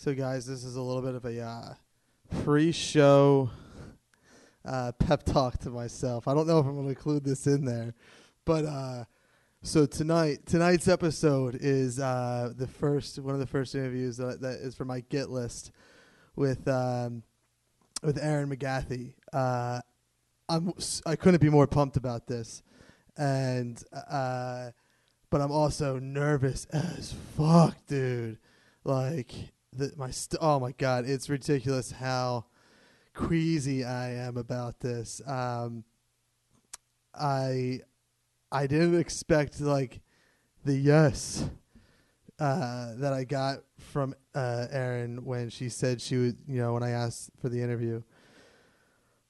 So, guys, this is a little bit of a pre-show pep talk to myself. I don't know if I'm going to include this in there, but so tonight's episode is one of the first interviews that is for my Git list with Erin McGathy. I couldn't be more pumped about this, and but I'm also nervous as fuck, dude. Like oh my god, it's ridiculous how queasy I am about this. I didn't expect like the yes that I got from Erin when she said she would, when I asked for the interview.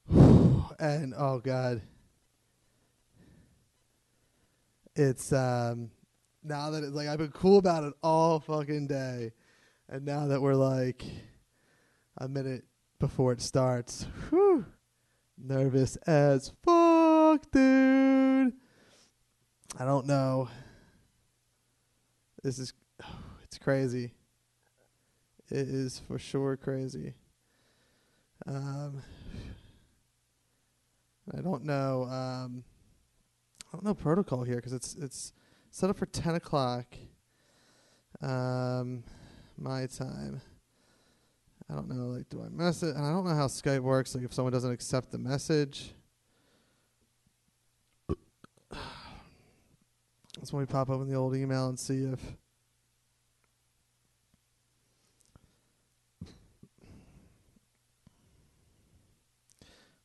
And oh god, it's now that it's like I've been cool about it all fucking day, and now that we're like a minute before it starts, nervous as fuck, dude. I don't know. It's crazy. It is for sure crazy. I don't know protocol here because it's set up for 10 o'clock my time. I don't know, like, do I message? And I don't know how Skype works, like if someone doesn't accept the message. That's when we pop open the old email and see if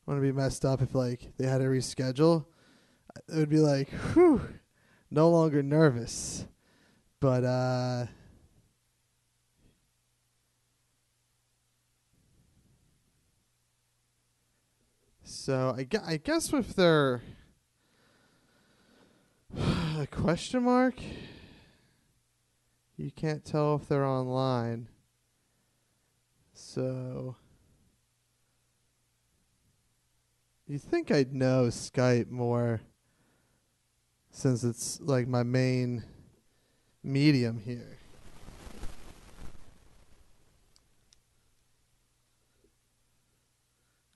want to be messed up if like they had to reschedule. It would be like, no longer nervous. But so I guess with their a question mark, you can't tell if they're online. So you think I'd know Skype more since it's like my main medium here.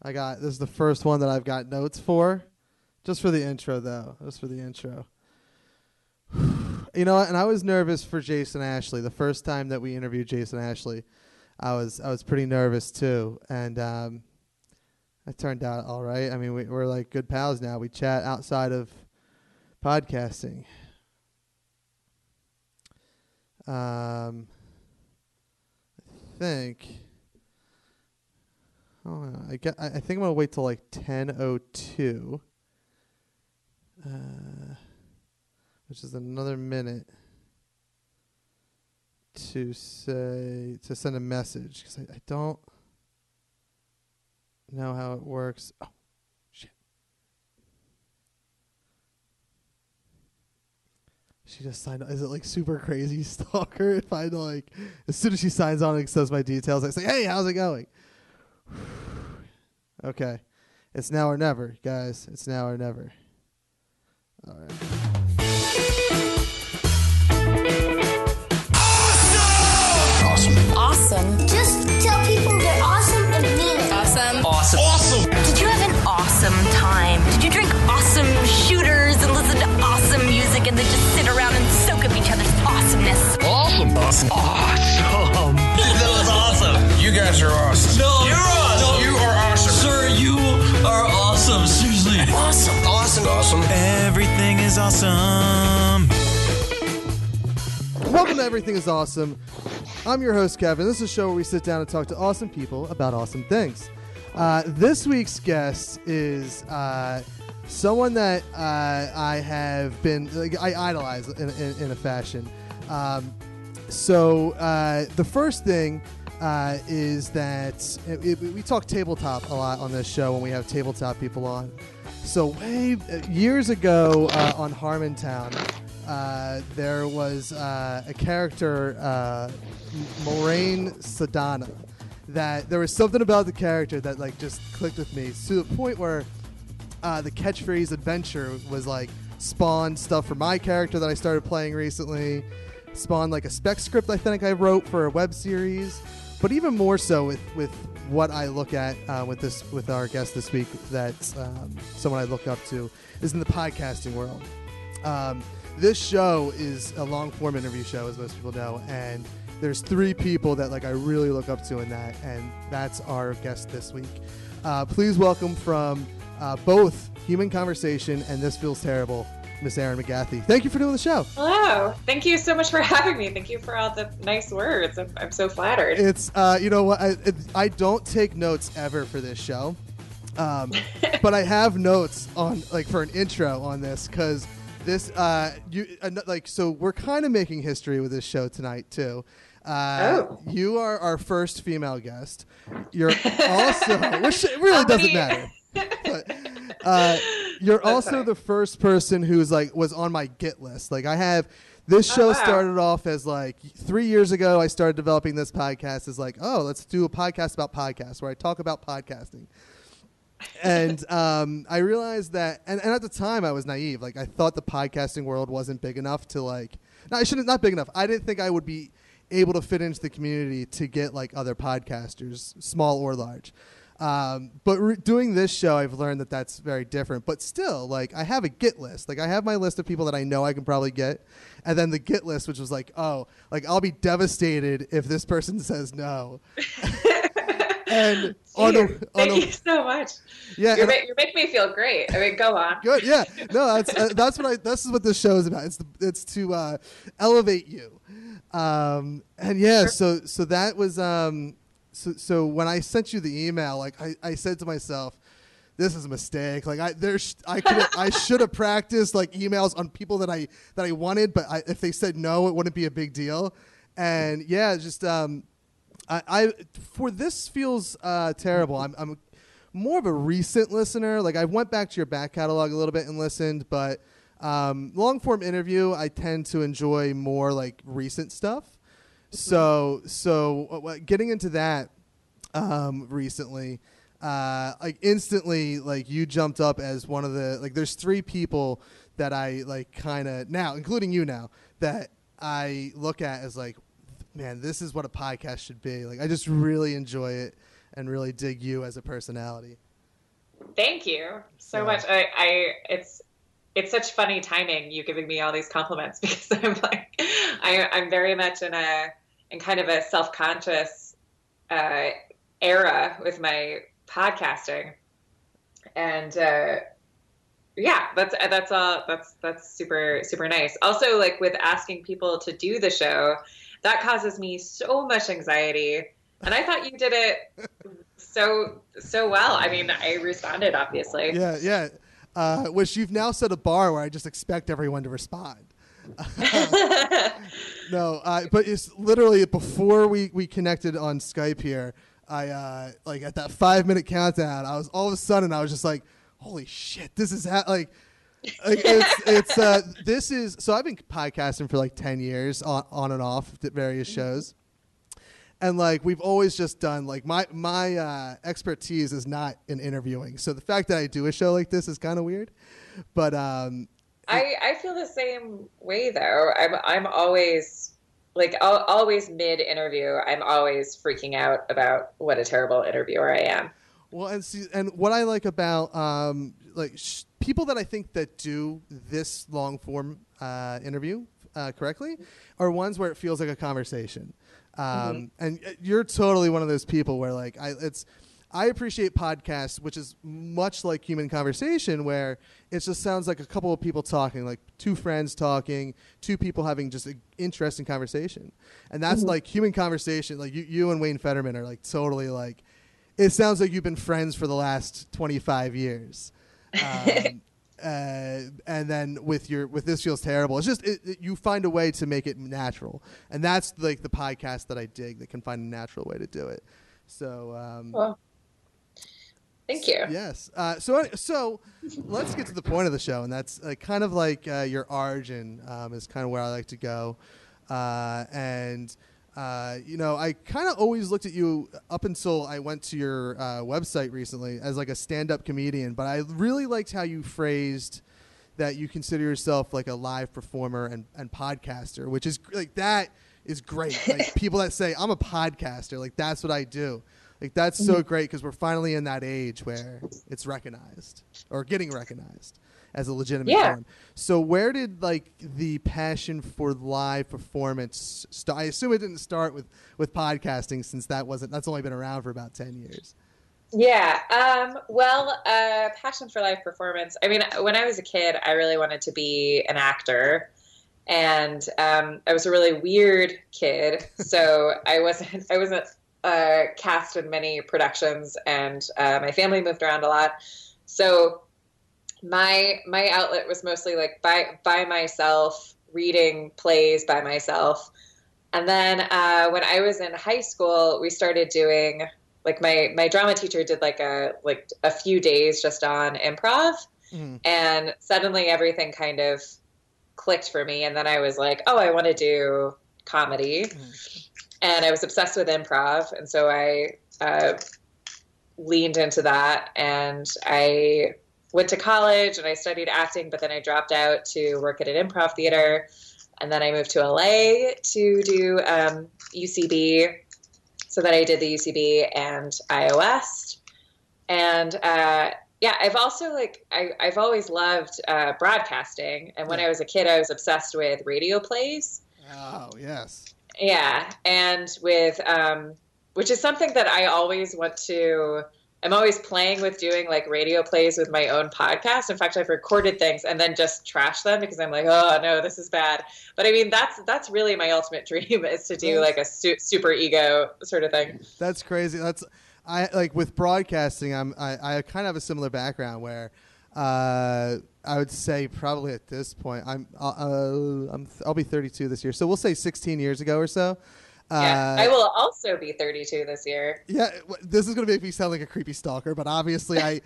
This is the first one that I've got notes for. Just for the intro, though. Just for the intro. And I was nervous for Jason Ashley. The first time that we interviewed Jason Ashley, I was pretty nervous, too. And it turned out all right. I mean, we're like good pals now. We chat outside of podcasting. I think I'm gonna wait till like 10:02, which is another minute to send a message because I don't know how it works. Oh, shit. She just signed on. Is it like super crazy stalker if I like, as soon as she signs on and accepts my details, I say, hey, how's it going? Okay. It's now or never, guys. It's now or never. All right. Awesome. Just tell people they're awesome and mean it. Awesome. Awesome. Awesome. Did you have an awesome time? Did you drink awesome shooters and listen to awesome music and then just sit around and soak up each other's awesomeness? Awesome. Awesome. Awesome. That was awesome. You guys are awesome. No. You're awesome. No. You are awesome. Sir, you are awesome. Seriously. Awesome. Awesome. Awesome. Everything is awesome. Welcome to Everything is Awesome. I'm your host, Kevin. This is a show where we sit down and talk to awesome people about awesome things. This week's guest is someone that I have been, I idolize in a fashion. So the first thing is that we talk tabletop a lot on this show when we have tabletop people on. So years ago on Harmontown, there was a character, Moraine Sedana, that there was something about the character that like just clicked with me to the point where the catchphrase adventure was like spawned stuff for my character that I started playing recently, spawned like a spec script I think I wrote for a web series, but even more so with what I look at with our guest this week, that's someone I look up to, is in the podcasting world. This show is a long form interview show, as most people know, and there's 3 people that I really look up to in that, and that's our guest this week. Please welcome from both Human Conversation and This Feels Terrible, Miss Erin McGathy. Thank you for doing the show. Hello. Thank you so much for having me. Thank you for all the nice words. I'm so flattered. It's you know what, I don't take notes ever for this show, but I have notes on for an intro on this, because this so we're kind of making history with this show tonight too. You are our first female guest. You're also, which really doesn't matter, but you're also the first person who's was on my Git list. I have this show started off as 3 years ago. I started developing this podcast as let's do a podcast about podcasts where I talk about podcasting. And I realized that, and at the time I was naive. I thought the podcasting world wasn't big enough to not big enough. I didn't think I would be able to fit into the community to get other podcasters, small or large. But doing this show, I've learned that that's very different. But still, I have a Git list. I have my list of people that I know I can probably get, and then the Git list, which was I'll be devastated if this person says no. And thank you so much. Yeah, you're making me feel great. I mean, go on. Good. Yeah. No, this is what this show is about. It's to elevate you. And yeah, sure. So that was so when I sent you the email, I said to myself, this is a mistake. I should have practiced emails on people that I wanted, but if they said no, it wouldn't be a big deal. And yeah, just I for This Feels Terrible, I'm more of a recent listener. I went back to your back catalog a little bit and listened, but long form interview, I tend to enjoy more recent stuff. So getting into that recently, instantly you jumped up as one of the there's 3 people that I kind of now, including you now, that I look at as man, this is what a podcast should be. I just really enjoy it and really dig you as a personality. Thank you so much. It's such funny timing, you giving me all these compliments, because I'm very much in kind of a self-conscious era with my podcasting, and yeah, that's super super nice. Also, with asking people to do the show, that causes me so much anxiety, and I thought you did it so well. I mean, I responded, obviously. Yeah. Which you've now set a bar where I just expect everyone to respond. No, but it's literally before we connected on Skype here, I at that 5-minute countdown, I was all of a sudden I was just holy shit, this is this is, so I've been podcasting for 10 years on and off at various shows. And we've always just done my expertise is not in interviewing. So the fact that I do a show like this is kind of weird, but I feel the same way though. I'm always always mid interview. I'm always freaking out about what a terrible interviewer I am. Well, and what I like about people that I think that do this long form interview correctly are ones where it feels like a conversation. And you're totally one of those people where I appreciate podcasts, which is much like Human Conversation, where it just sounds like a couple of people talking, 2 friends talking, 2 people having just an interesting conversation. And that's Human Conversation. You and Wayne Fetterman are totally it sounds like you've been friends for the last 25 years. And then with This Feels Terrible, it's just you find a way to make it natural, and that's the podcast that I dig, that can find a natural way to do it. So well, thank you. Yes. So let's get to the point of the show, and that's kind of your origin is kind of where I like to go, and I kind of always looked at you up until I went to your website recently as a stand-up comedian, but I really liked how you phrased that you consider yourself a live performer and podcaster, which is that is great. Like people that say I'm a podcaster, like that's what I do. Like that's so great because we're finally in that age where it's recognized or getting recognized as a legitimate form. So where did like the passion for live performance start? I assume it didn't start with podcasting since that's only been around for about 10 years. Yeah. Passion for live performance. I mean, when I was a kid, I really wanted to be an actor. And I was a really weird kid. So I wasn't cast in many productions, and my family moved around a lot. So my outlet was mostly like by myself, reading plays by myself. And then when I was in high school, we started doing like my drama teacher did like a few days just on improv, and suddenly everything kind of clicked for me. And then I was like, oh, I want to do comedy. And I was obsessed with improv. And so I leaned into that, and I went to college and I studied acting, but then I dropped out to work at an improv theater. And then I moved to LA to do UCB. So then I did the UCB and iOS. And I've also I've always loved broadcasting. And when I was a kid, I was obsessed with radio plays. Oh, yes. Yeah. And with, which is something that I always I'm always playing with doing like radio plays with my own podcast. In fact, I've recorded things and then just trash them because I'm like, oh no, this is bad. But I mean, that's really my ultimate dream, is to do like a super ego sort of thing. That's crazy. I like with broadcasting. I kind of have a similar background where I would say probably at this point I'll be 32 this year, so we'll say 16 years ago or so. I will also be 32 this year. Yeah, this is going to make me sound like a creepy stalker, but obviously I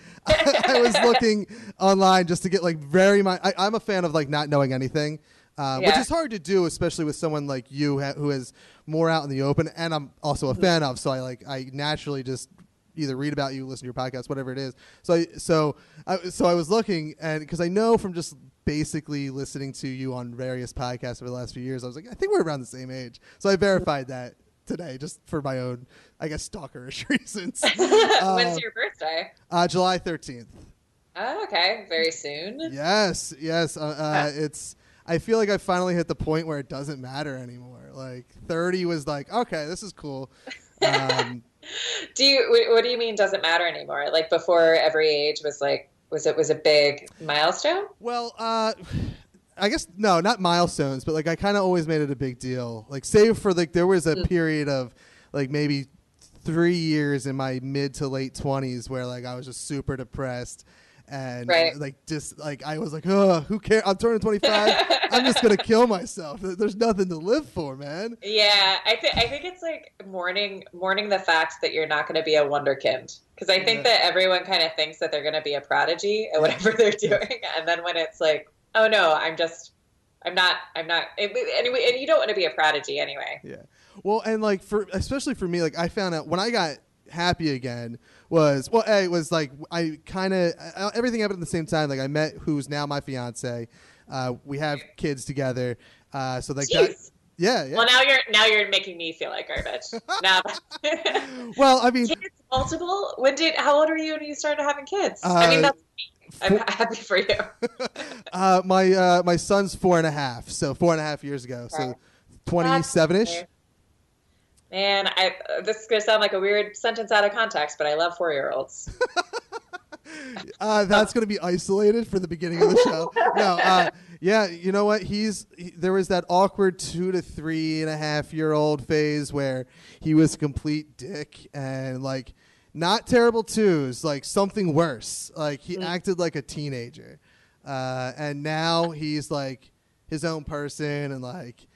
was looking online just to get like I'm a fan of like not knowing anything, which is hard to do, especially with someone like you who is more out in the open, and I'm also a fan of. So I naturally just either read about you, listen to your podcast, whatever it is. So I was looking, and because I know from just basically listening to you on various podcasts over the last few years, I was like, I think we're around the same age. So I verified that today, just for my own, I guess, stalkerish reasons. When's your birthday? July 13th. Oh, okay. Very soon. Yes. I feel like I finally hit the point where it doesn't matter anymore. Like 30 was like, okay, this is cool. What do you mean doesn't matter anymore? Like before every age was like, was a big milestone? Well, I guess no, not milestones, but like I kind of always made it a big deal. Like save for like there was a period of like maybe 3 years in my mid to late 20s where like I was just super depressed. And like just like I was like, oh, who cares? I'm turning 25. I'm just gonna kill myself. There's nothing to live for, man. Yeah, I think it's like mourning the fact that you're not going to be a wonderkind, because I think that everyone kind of thinks that they're going to be a prodigy at whatever they're doing, and then when it's like, oh no, I'm not. Anyway, and you don't want to be a prodigy anyway. Yeah. Well, and like especially for me, like I found out when I got happy again was like I kind of everything happened at the same time. Like I met who's now my fiance. We have kids together. So like that. Yeah. Well, now you're making me feel like garbage. Now. Well, I mean, kids multiple. How old were you when you started having kids? I mean, that's I'm happy for you. My son's 4.5, so 4.5 years ago. So 27-ish. Man, this is going to sound like a weird sentence out of context, but I love 4-year-olds. That's going to be isolated for the beginning of the show. No, yeah, you know what? There was that awkward 2 to 3.5-year-old phase where he was a complete dick and like not terrible twos, like something worse. Like he acted like a teenager, and now he's like his own person and like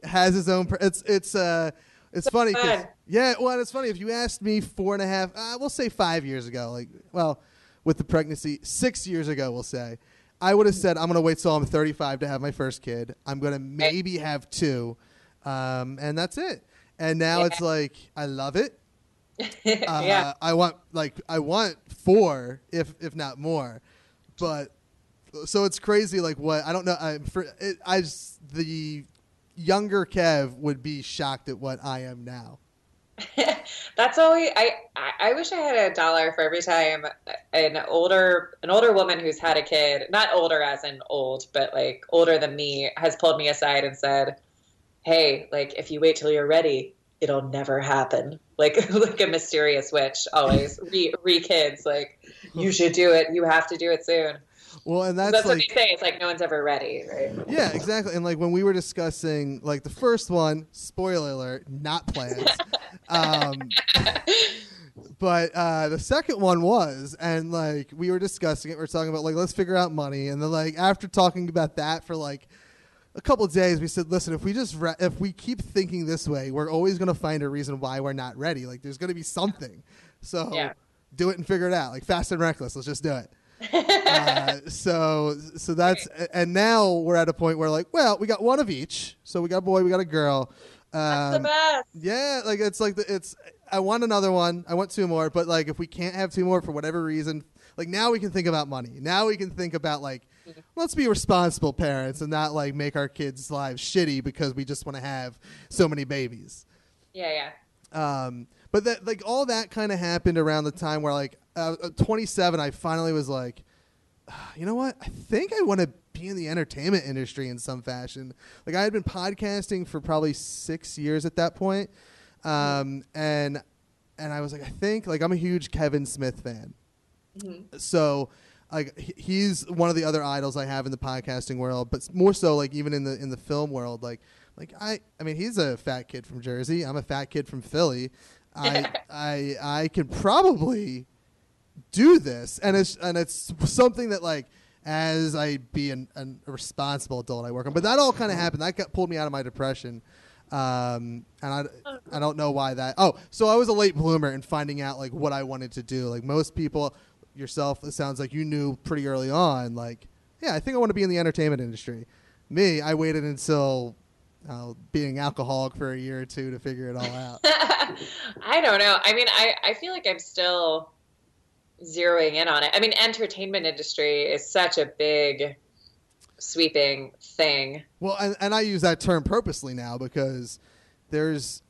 has his own. It's funny because it's funny if you asked me 4.5, we'll say 5 years ago, like with the pregnancy 6 years ago, we'll say I would have said I'm gonna wait till I'm 35 to have my first kid. I'm gonna maybe have 2, and that's it. And now it's like I love it. I want 4 if not more, but so it's crazy. Like what I don't know. younger Kev would be shocked at what I am now. That's always I wish I had $1 for every time an older woman who's had a kid, not older as in old, but like older than me, has pulled me aside and said, "Hey, like if you wait till you're ready, it'll never happen." Like like a mysterious witch always re kids like you should do it. You have to do it soon. Well, and that's like, like, what they say. It's like no one's ever ready, right? Yeah, exactly. And like when we were discussing like the first one, spoiler alert, not planned. But the second one was, and like we were discussing it, we are talking about like let's figure out money, and then like after talking about that for like a couple of days, we said, listen, if we keep thinking this way, we're always going to find a reason why we're not ready. Like there's going to be something. So do it and figure it out. Like Fast and Reckless, let's just do it. So that's, and now we're at a point where like, well, we got one of each. So we got a boy, we got a girl. That's the best. Yeah, like it's like I want another one. I want 2 more, but like if we can't have 2 more for whatever reason, like now we can think about money. Now we can think about like, let's be responsible parents and not like make our kids' lives shitty because we just want to have so many babies. Yeah. But that like all that kind of happened around the time where like 27, I finally was like, you know what? I think I want to be in the entertainment industry in some fashion. Like I had been podcasting for probably 6 years at that point. And I was like, I think like I'm a huge Kevin Smith fan. Mm-hmm. So like he's one of the other idols I have in the podcasting world, but more so like even in the film world, like I mean, he's a fat kid from Jersey. I'm a fat kid from Philly. I could probably do this, and it's something that like as I be a responsible adult I work on. But that all kind of happened. That pulled me out of my depression, and I don't know why that. Oh, so I was a late bloomer in finding out like what I wanted to do. Like most people, yourself, it sounds like you knew pretty early on. Like, yeah, I think I want to be in the entertainment industry. Me, I waited until being alcoholic for a year or 2 to figure it all out. I don't know. I mean, I feel like I'm still zeroing in on it. I mean, entertainment industry is such a big, sweeping thing. Well, and I use that term purposely now because there's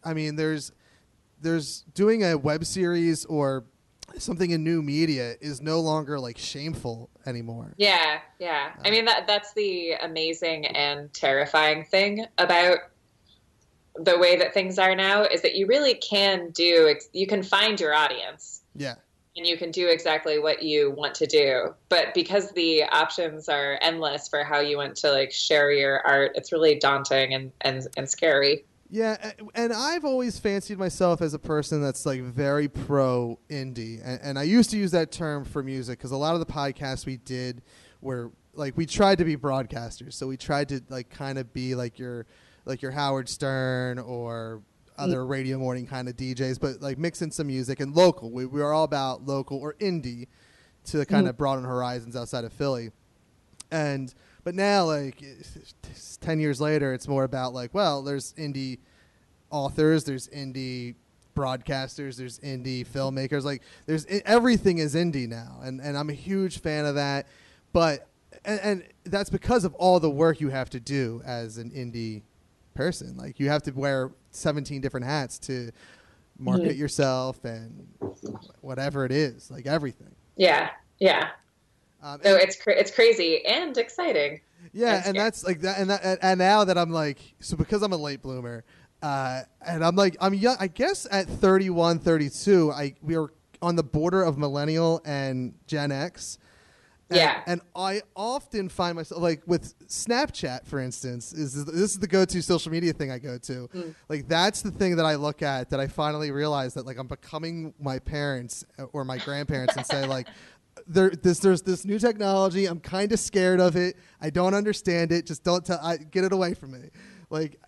doing a web series or something in new media is no longer like shameful anymore. Yeah. I mean, that's the amazing and terrifying thing about the way that things are now is that you really can you can find your audience. Yeah. And you can do exactly what you want to do. But because the options are endless for how you want to like share your art, it's really daunting and scary. Yeah, and I've always fancied myself as a person that's like very pro indie, and I used to use that term for music because a lot of the podcasts we did were like we tried to be broadcasters, so we tried to like kind of be like your Howard Stern or other radio morning kind of DJs, but like mix in some music and local. We were all about local or indie to kind of broaden horizons outside of Philly, But now, like 10 years later, it's more about like, well, there's indie authors, there's indie broadcasters, there's indie filmmakers. Like, everything is indie now, and I'm a huge fan of that. But and that's because of all the work you have to do as an indie person. Like, you have to wear 17 different hats to market yourself and whatever it is, like everything. Yeah. So it's crazy and exciting. Yeah, and that's like that, and now that I'm like, so because I'm a late bloomer, and I'm young. I guess at 31, 32, we are on the border of millennial and Gen X. And I often find myself like with Snapchat, for instance, this is the go-to social media thing I go to. Like that's the thing that I look at that I finally realize that like I'm becoming my parents or my grandparents and say like. There's this new technology. I'm kind of scared of it. I don't understand it. Just don't get it away from me. Like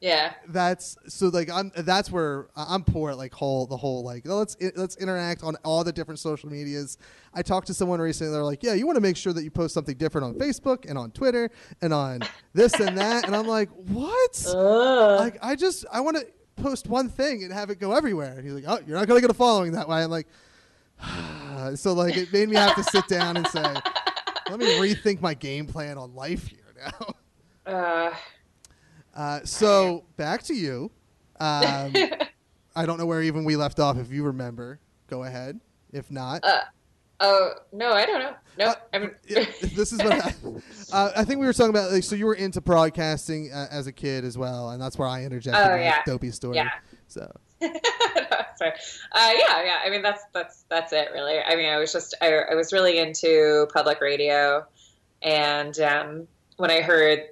that's where I'm poor at like the whole like let's interact on all the different social medias. I talked to someone recently. They're like, yeah, you want to make sure that you post something different on Facebook and on Twitter and on this and that. And I'm like, what? Like I want to post one thing and have it go everywhere. And he's like, oh, you're not gonna get a following that way. I'm like. So like it made me have to sit down and say, let me rethink my game plan on life here now. So back to you. I don't know where even we left off. If you remember, go ahead. If not, oh no, I don't know. No, this is what happened. I think we were talking about so you were into broadcasting as a kid as well, and that's where I interjected my dopey story. Yeah. So. Sorry. Yeah. I mean, that's it, really. I mean, I was really into public radio, and when I heard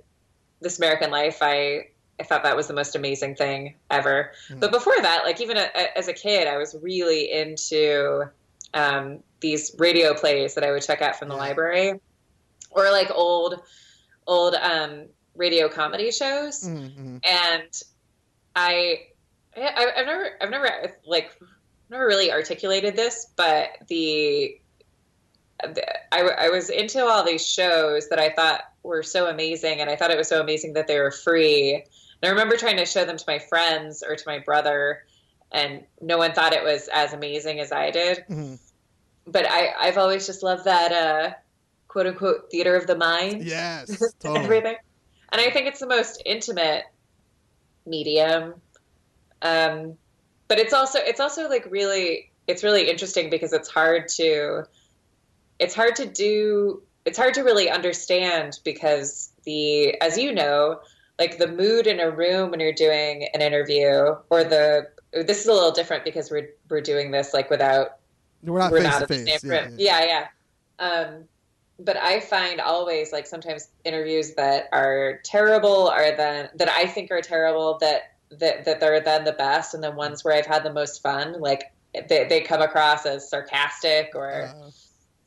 This American Life, I thought that was the most amazing thing ever. But before that, like even as a kid, I was really into these radio plays that I would check out from the library, or like old radio comedy shows. And I've never really articulated this, but I was into all these shows that I thought were so amazing, and I thought it was so amazing that they were free. And I remember trying to show them to my friends or to my brother, and no one thought it was as amazing as I did. But I've always just loved that quote unquote theater of the mind. Yes, totally. Everything. And I think it's the most intimate medium. But it's also like really interesting because it's hard to really understand, because as you know, like the mood in a room when you're doing an interview, or this is a little different because we're doing this like we're not in the same room. Yeah. But I find always, like, sometimes interviews that are terrible that I think are terrible, that they're then the best, and the ones where I've had the most fun, like they come across as sarcastic or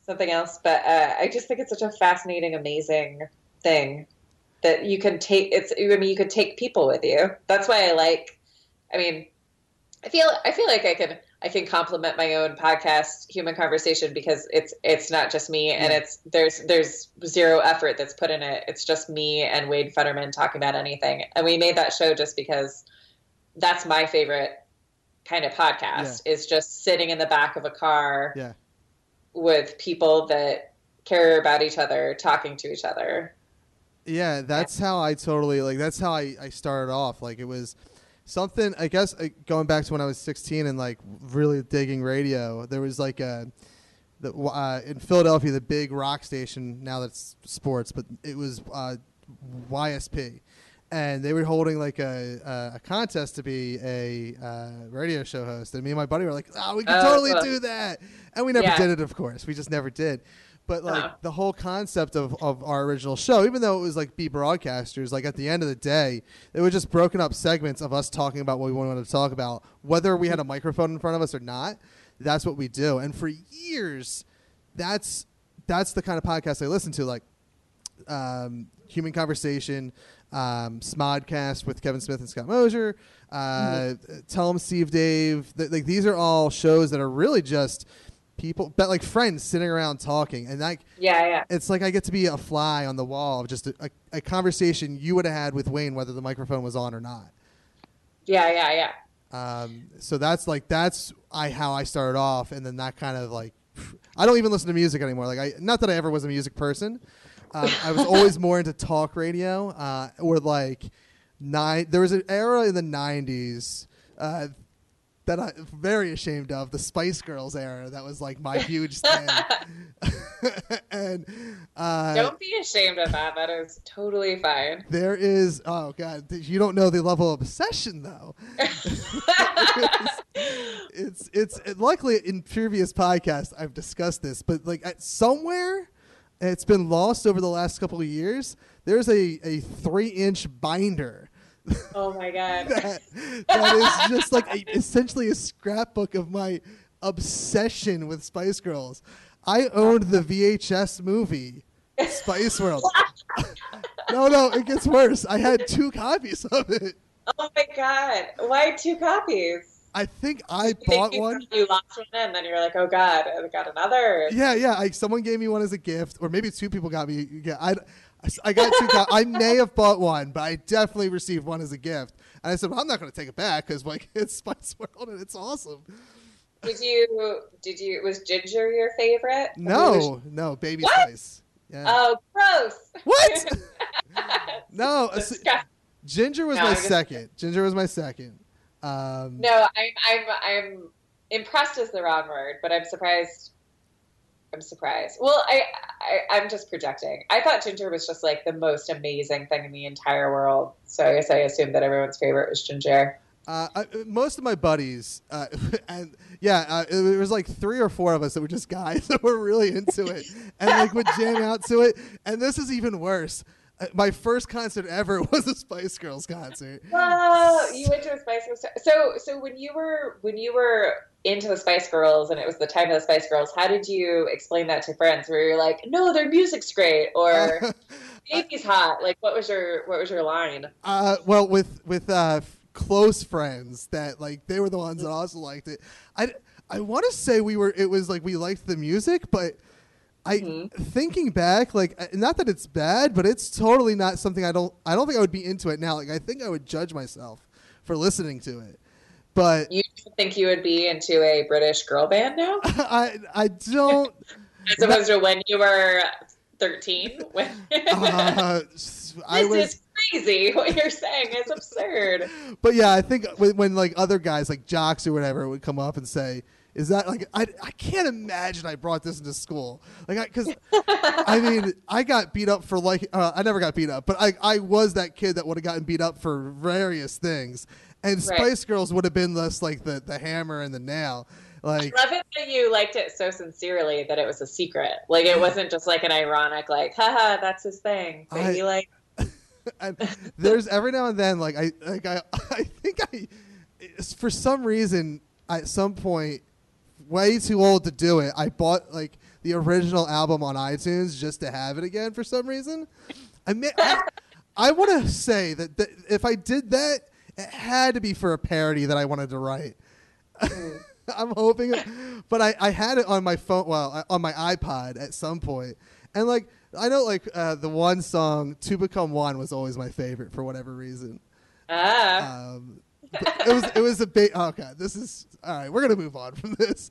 something else. But I just think it's such a fascinating, amazing thing that you can take. You could take people with you. That's why I feel like I can compliment my own podcast, Human Conversation, because it's not just me, and there's zero effort that's put in it. It's just me and Wade Futterman talking about anything. And we made that show just because that's my favorite kind of podcast, is just sitting in the back of a car with people that care about each other, talking to each other. Yeah, that's how I totally, that's how I started off. Like, it was something, I guess, going back to when I was 16 and like really digging radio. There was like in Philadelphia, the big rock station, now that's sports, but it was YSP, and they were holding like a contest to be a radio show host. And me and my buddy were like, "Oh, we can totally do that," and we never did it. Of course, we just never did. But like the whole concept of our original show, even though it was like be broadcasters, like at the end of the day, it was just broken up segments of us talking about what we wanted to talk about, whether we had a microphone in front of us or not. That's what we do. And for years, that's the kind of podcast I listen to, like Human Conversation, Smodcast with Kevin Smith and Scott Mosier, Tell 'em Steve Dave. Like these are all shows that are really just people, but like friends sitting around talking, and like it's like I get to be a fly on the wall of just a conversation you would have had with Wayne, whether the microphone was on or not. So that's how I started off, and then that kind of like I don't even listen to music anymore. Like not that I ever was a music person. I was always more into talk radio, or like there was an era in the 90s that I'm very ashamed of, the Spice Girls era. That was like my huge thing. And don't be ashamed of that. That is totally fine. There is, oh God, you don't know the level of obsession though. It's luckily in previous podcasts I've discussed this, but like somewhere it's been lost over the last couple of years. There's a 3-inch binder. Oh my God. that is just like essentially a scrapbook of my obsession with Spice Girls. I owned the VHS movie Spice World. No, it gets worse. I had 2 copies of it. Oh my God. Why 2 copies? I think I bought one. You lost one, and then you're like, "Oh God, I got another." Yeah. Someone gave me one as a gift, or maybe 2 people got me. Yeah, I got 2 copies. I may have bought one, but I definitely received one as a gift. And I said, "Well, I'm not going to take it back because like it's Spice World and it's awesome." Did you? Was Ginger your favorite? No, Baby what? Spice. Yeah. Oh, gross. What? No. Ginger was No, my I'm just- second. Ginger was my second. No, I'm impressed is the wrong word, but I'm surprised. I'm surprised. Well, I'm just projecting. I thought Ginger was just like the most amazing thing in the entire world. So I guess I assumed that everyone's favorite was Ginger. Most of my buddies, and it was like 3 or 4 of us that were just guys that were really into it and like would jam out to it. And this is even worse. My first concert ever was a Spice Girls concert. Well, you went to a Spice Girls. So when you were into the Spice Girls and it was the time of the Spice Girls, how did you explain that to friends? Where you're like, no, their music's great, or baby's hot. Like, what was your line? Well, with close friends that like they were the ones that also liked it. I want to say it was like we liked the music, but thinking back, like not that it's bad, but it's totally not something I don't think I would be into it now. Like I think I would judge myself for listening to it. But You think you would be into a British girl band now? I don't. As opposed to when you were 13? This is crazy. What you're saying is absurd. But yeah, I think when like other guys like jocks or whatever would come up and say, "Is that like I can't imagine I brought this into school." Like because I mean I got beat up for like I never got beat up, but I was that kid that would have gotten beat up for various things, and Spice Girls would have been less like the hammer and the nail. Like, I love it that you liked it so sincerely that it was a secret. Like it wasn't just like an ironic like, haha, that's his thing. But he like. And there's every now and then like I think for some reason at some point way too old to do it, I bought like the original album on iTunes just to have it again for some reason. I want to say that if I did that, it had to be for a parody that I wanted to write. I'm hoping, but I had it on my phone, on my iPod at some point, and like I know like the one song "To Become One" was always my favorite for whatever reason. It was a big. Okay, this is all right. We're gonna move on from this.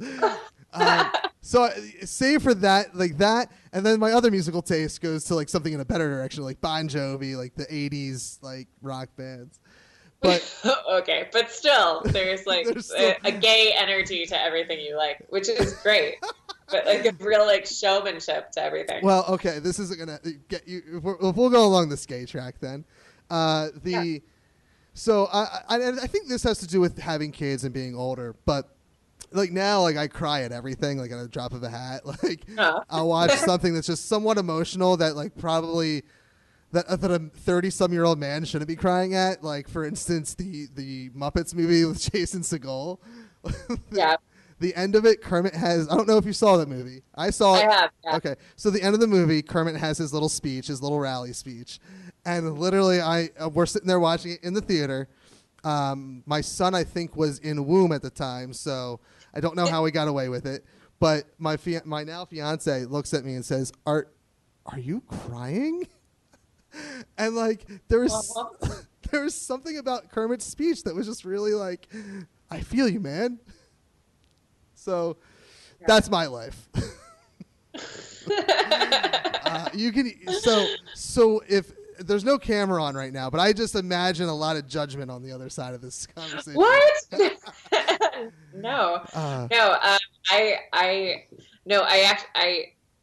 So save for that, like that, and then my other musical taste goes to like something in a better direction, like Bon Jovi, like the '80s like rock bands. But okay, but still, there's like a gay energy to everything you like, which is great. But like a real like showmanship to everything. Well, okay, this isn't gonna get you. If we'll go along the gay track then. So I think this has to do with having kids and being older, but like now, like I cry at everything, like at a drop of a hat. Like I'll watch something that's just somewhat emotional that like probably. That a 30-some-year-old man shouldn't be crying at, like for instance, the Muppets movie with Jason Segel. The end of it, Kermit has. I don't know if you saw that movie. I saw it. I have. Yeah. Okay, so the end of the movie, Kermit has his little speech, his little rally speech, and literally, we're sitting there watching it in the theater. My son, I think, was in womb at the time, so I don't know how he got away with it. But my now fiance looks at me and says, "Are you crying?" And like there was something about Kermit's speech that was just really like, I feel you, man. So that's my life. You can so if there's no camera on right now, but I just imagine a lot of judgment on the other side of this conversation. What? No.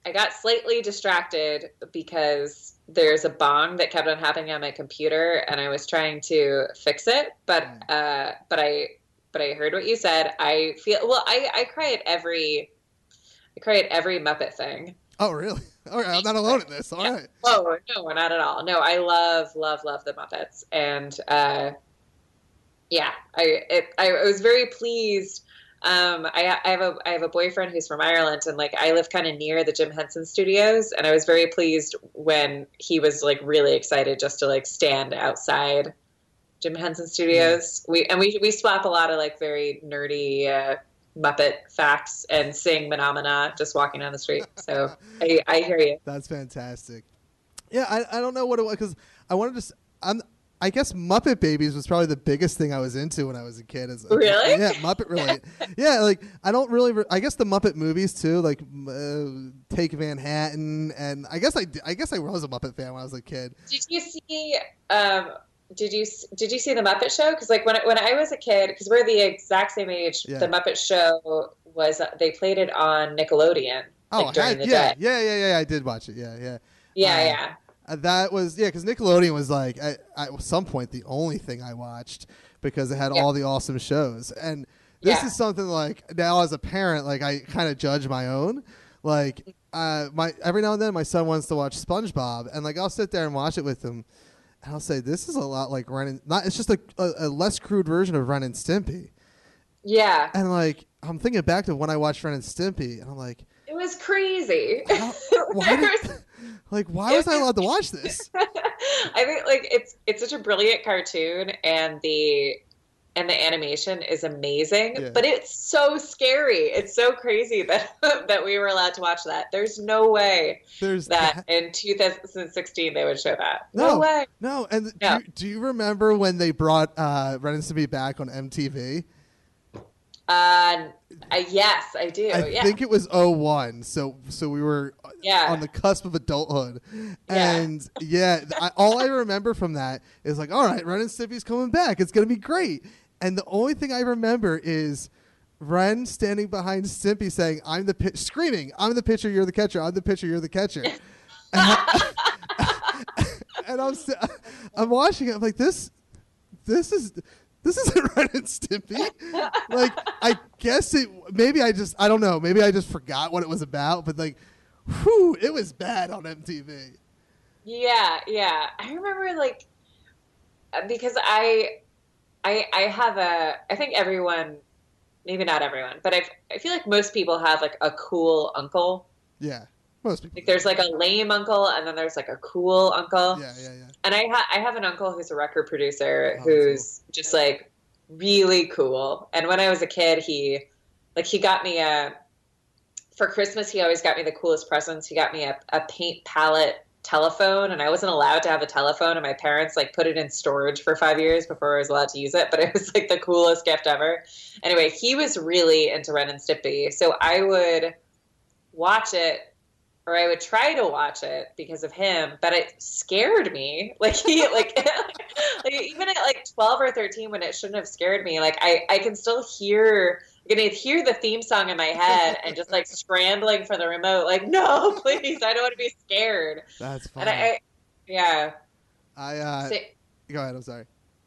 I got slightly distracted because there's a bong that kept on happening on my computer, and I was trying to fix it. But I heard what you said. I cry at every Muppet thing. Oh, really? All right, I'm not alone in this. All right. Oh no, not at all. No, I love the Muppets, and I was very pleased. I have a boyfriend who's from Ireland, and like I live kind of near the Jim Henson Studios, and I was very pleased when he was like really excited just to like stand outside Jim Henson Studios. We swap a lot of like very nerdy Muppet facts and sing Phenomena just walking down the street. So I hear you. That's fantastic. Yeah, I don't know what it was because I wanted to. I guess Muppet Babies was probably the biggest thing I was into when I was a kid. Really? Yeah, Muppet related. Yeah, like I don't really. I guess the Muppet movies too, like Take Manhattan, and I guess I was a Muppet fan when I was a kid. Did you see did you see the Muppet Show? Because like when I was a kid, because we're the exact same age, Yeah. the Muppet Show was they played it on Nickelodeon like during the day. Yeah. I did watch it. Yeah. Yeah. That was because Nickelodeon was like at some point the only thing I watched because it had all the awesome shows. And this is something like now as a parent, like I kind of judge my own. Like my every now and then my son wants to watch SpongeBob, and like I'll sit there and watch it with him, and I'll say this is a lot like it's just a less crude version of Ren and Stimpy. Yeah. And like I'm thinking back to when I watched Ren and Stimpy, and I'm like, it was crazy. Why was I allowed to watch this? I think like it's such a brilliant cartoon, and the animation is amazing, but it's so scary. It's so crazy that that we were allowed to watch that. There's no way that in 2016 they would show that. No way. No. And do you remember when they brought Ren and Stimpy back on MTV? Yes, I do. I think it was 01. So we were on the cusp of adulthood. And all I remember from that is like, all right, Ren and Stimpy's coming back. It's going to be great. And the only thing I remember is Ren standing behind Stimpy saying, screaming, I'm the pitcher, you're the catcher. I'm the pitcher, you're the catcher. And I'm watching it. I'm like, this isn't Ren and Stimpy. Like, I guess I don't know. Maybe I just forgot what it was about. But like, whew, it was bad on MTV. Yeah. I remember like, because I think everyone, maybe not everyone, but I feel like most people have like a cool uncle. Yeah, most people. Like there's like a lame uncle, and then there's like a cool uncle. Yeah. And I have an uncle who's a record producer who's just like really cool. And when I was a kid, he got me for Christmas, he always got me the coolest presents. He got me a paint palette telephone, and I wasn't allowed to have a telephone, and my parents like put it in storage for 5 years before I was allowed to use it, but it was like the coolest gift ever. Anyway, he was really into Ren and Stimpy, so I would watch it, or I would try to watch it because of him, but it scared me. Like he like even at like 12 or 13 when it shouldn't have scared me, like I can still hear the theme song in my head and just like scrambling for the remote, like, no, please, I don't want to be scared. That's fine. And go ahead, I'm sorry.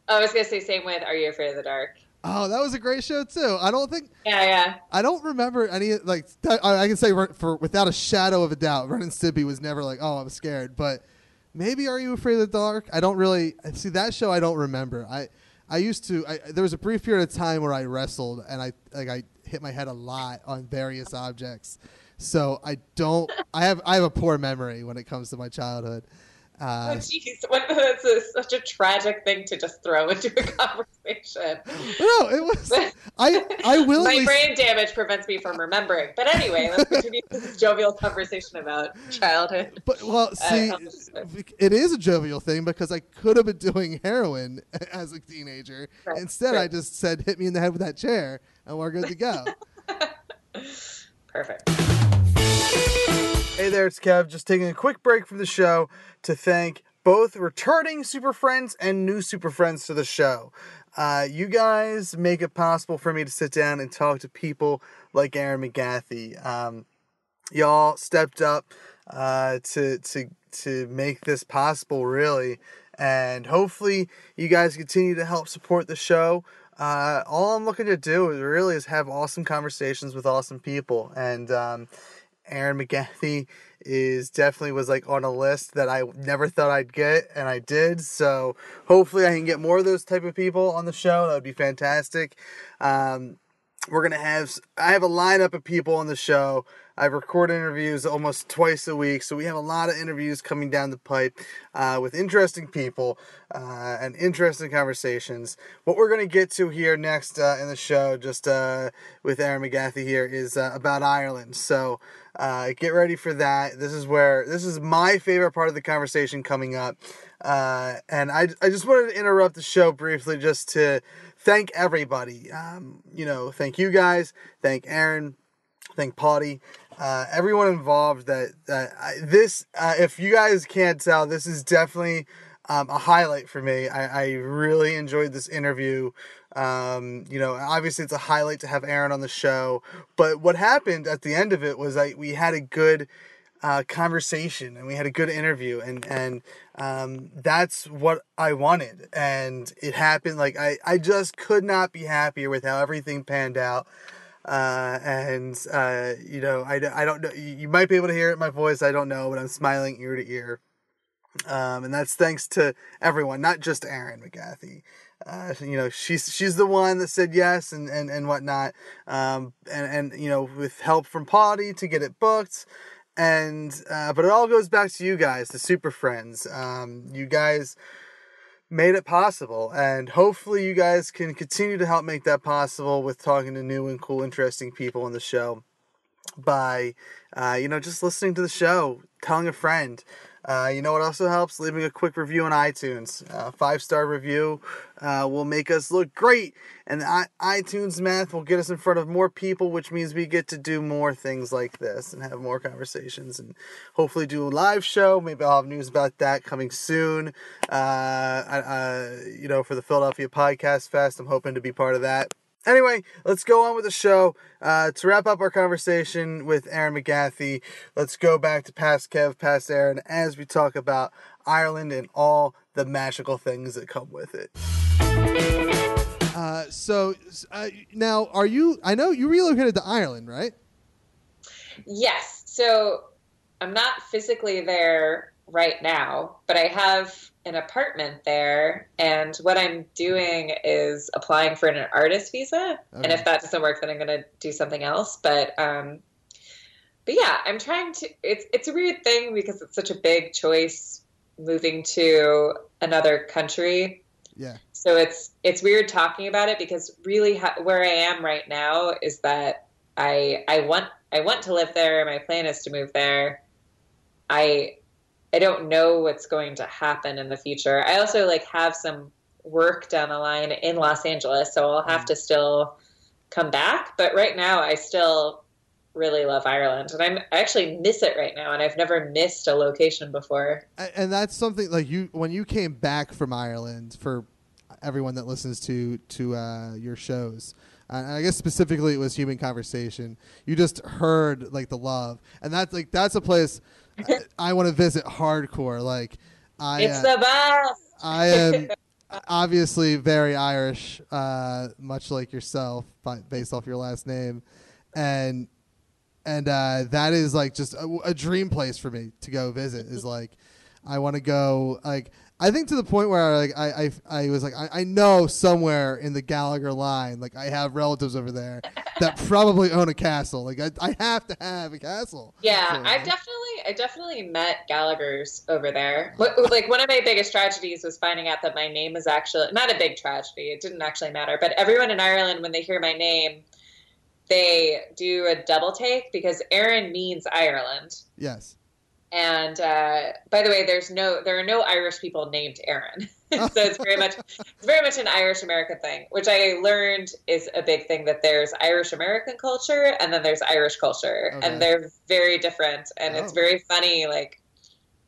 I was going to say same with Are You Afraid of the Dark? Oh, that was a great show too. I don't think. Yeah. I don't remember any like. I can say for without a shadow of a doubt, Ren and Stimpy was never like, oh, I'm scared. But maybe Are You Afraid of the Dark? I don't really see that show. I don't remember. I used to. There was a brief period of time where I wrestled and I hit my head a lot on various objects. So I don't. I have a poor memory when it comes to my childhood. Oh, jeez. That's such a tragic thing to just throw into a conversation. No, it was. I willingly. My brain damage prevents me from remembering. But anyway, let's continue this jovial conversation about childhood. But see, it is a jovial thing because I could have been doing heroin as a teenager. Right. Instead, I just said, "Hit me in the head with that chair," and we're good to go. Perfect. Hey there, it's Kev. Just taking a quick break from the show to thank both returning Super Friends and new Super Friends to the show. You guys make it possible for me to sit down and talk to people like Erin McGathy. Y'all stepped up to make this possible, really. And hopefully you guys continue to help support the show. All I'm looking to do is have awesome conversations with awesome people. And Erin McGathy was like on a list that I never thought I'd get, and I did. So hopefully I can get more of those type of people on the show. That would be fantastic. I have a lineup of people on the show. I record interviews almost twice a week, so we have a lot of interviews coming down the pipe with interesting people and interesting conversations. What we're going to get to here next in the show, just with Erin McGathy here, is about Ireland. So get ready for that. This is my favorite part of the conversation coming up. And I just wanted to interrupt the show briefly just to thank everybody. Thank you guys. Thank Erin. Thank Potty. Everyone involved if you guys can't tell, this is definitely a highlight for me. I really enjoyed this interview. Obviously it's a highlight to have Erin on the show, but what happened at the end of it was we had a good conversation and we had a good interview, and that's what I wanted, and it happened. Like I just could not be happier with how everything panned out. I don't know, you might be able to hear it in my voice, I don't know, but I'm smiling ear to ear. And that's thanks to everyone, not just Erin McGathy. She's the one that said yes and whatnot. With help from Potty to get it booked. But it all goes back to you guys, the super friends. You guys made it possible, and hopefully you guys can continue to help make that possible with talking to new and cool, interesting people on the show by, just listening to the show, telling a friend. What also helps? Leaving a quick review on iTunes. 5-star review will make us look great, and the iTunes math will get us in front of more people, which means we get to do more things like this and have more conversations, and hopefully do a live show. Maybe I'll have news about that coming soon. For the Philadelphia Podcast Fest, I'm hoping to be part of that. Anyway, let's go on with the show. To wrap up our conversation with Erin McGathy, let's go back to Past Kev, Past Erin, as we talk about Ireland and all the magical things that come with it. Now, I know you relocated to Ireland, right? Yes. So I'm not physically there right now, but I have an apartment there, and what I'm doing is applying for an artist visa. Okay. And if that doesn't work, then I'm going to do something else. But yeah, I'm trying to. It's a weird thing because it's such a big choice moving to another country. Yeah. So it's weird talking about it because really where I am right now is that I want to live there. My plan is to move there. I don't know what's going to happen in the future. I also have some work down the line in Los Angeles, so I'll have to still come back. But right now, I still really love Ireland, and I actually miss it right now, and I've never missed a location before. And that's something when you came back from Ireland, for everyone that listens to your shows. I guess specifically it was Human Conversation. You just heard the love, and that's a place I want to visit hardcore. It's the best. I am obviously very Irish, much like yourself, based off your last name, and that is just a dream place for me to go visit. Is I want to go I think to the point where I was I know somewhere in the Gallagher line, I have relatives over there that probably own a castle. I have to have a castle. Yeah, so, I definitely met Gallaghers over there. One of my biggest tragedies was finding out that my name is actually not a big tragedy. It didn't actually matter, but everyone in Ireland, when they hear my name, they do a double take because Erin means Ireland. Yes. And by the way, there are no Irish people named Erin, so it's very much an Irish American thing, which I learned is a big thing. That there's Irish American culture and then there's Irish culture, okay. And they're very different. And it's very funny,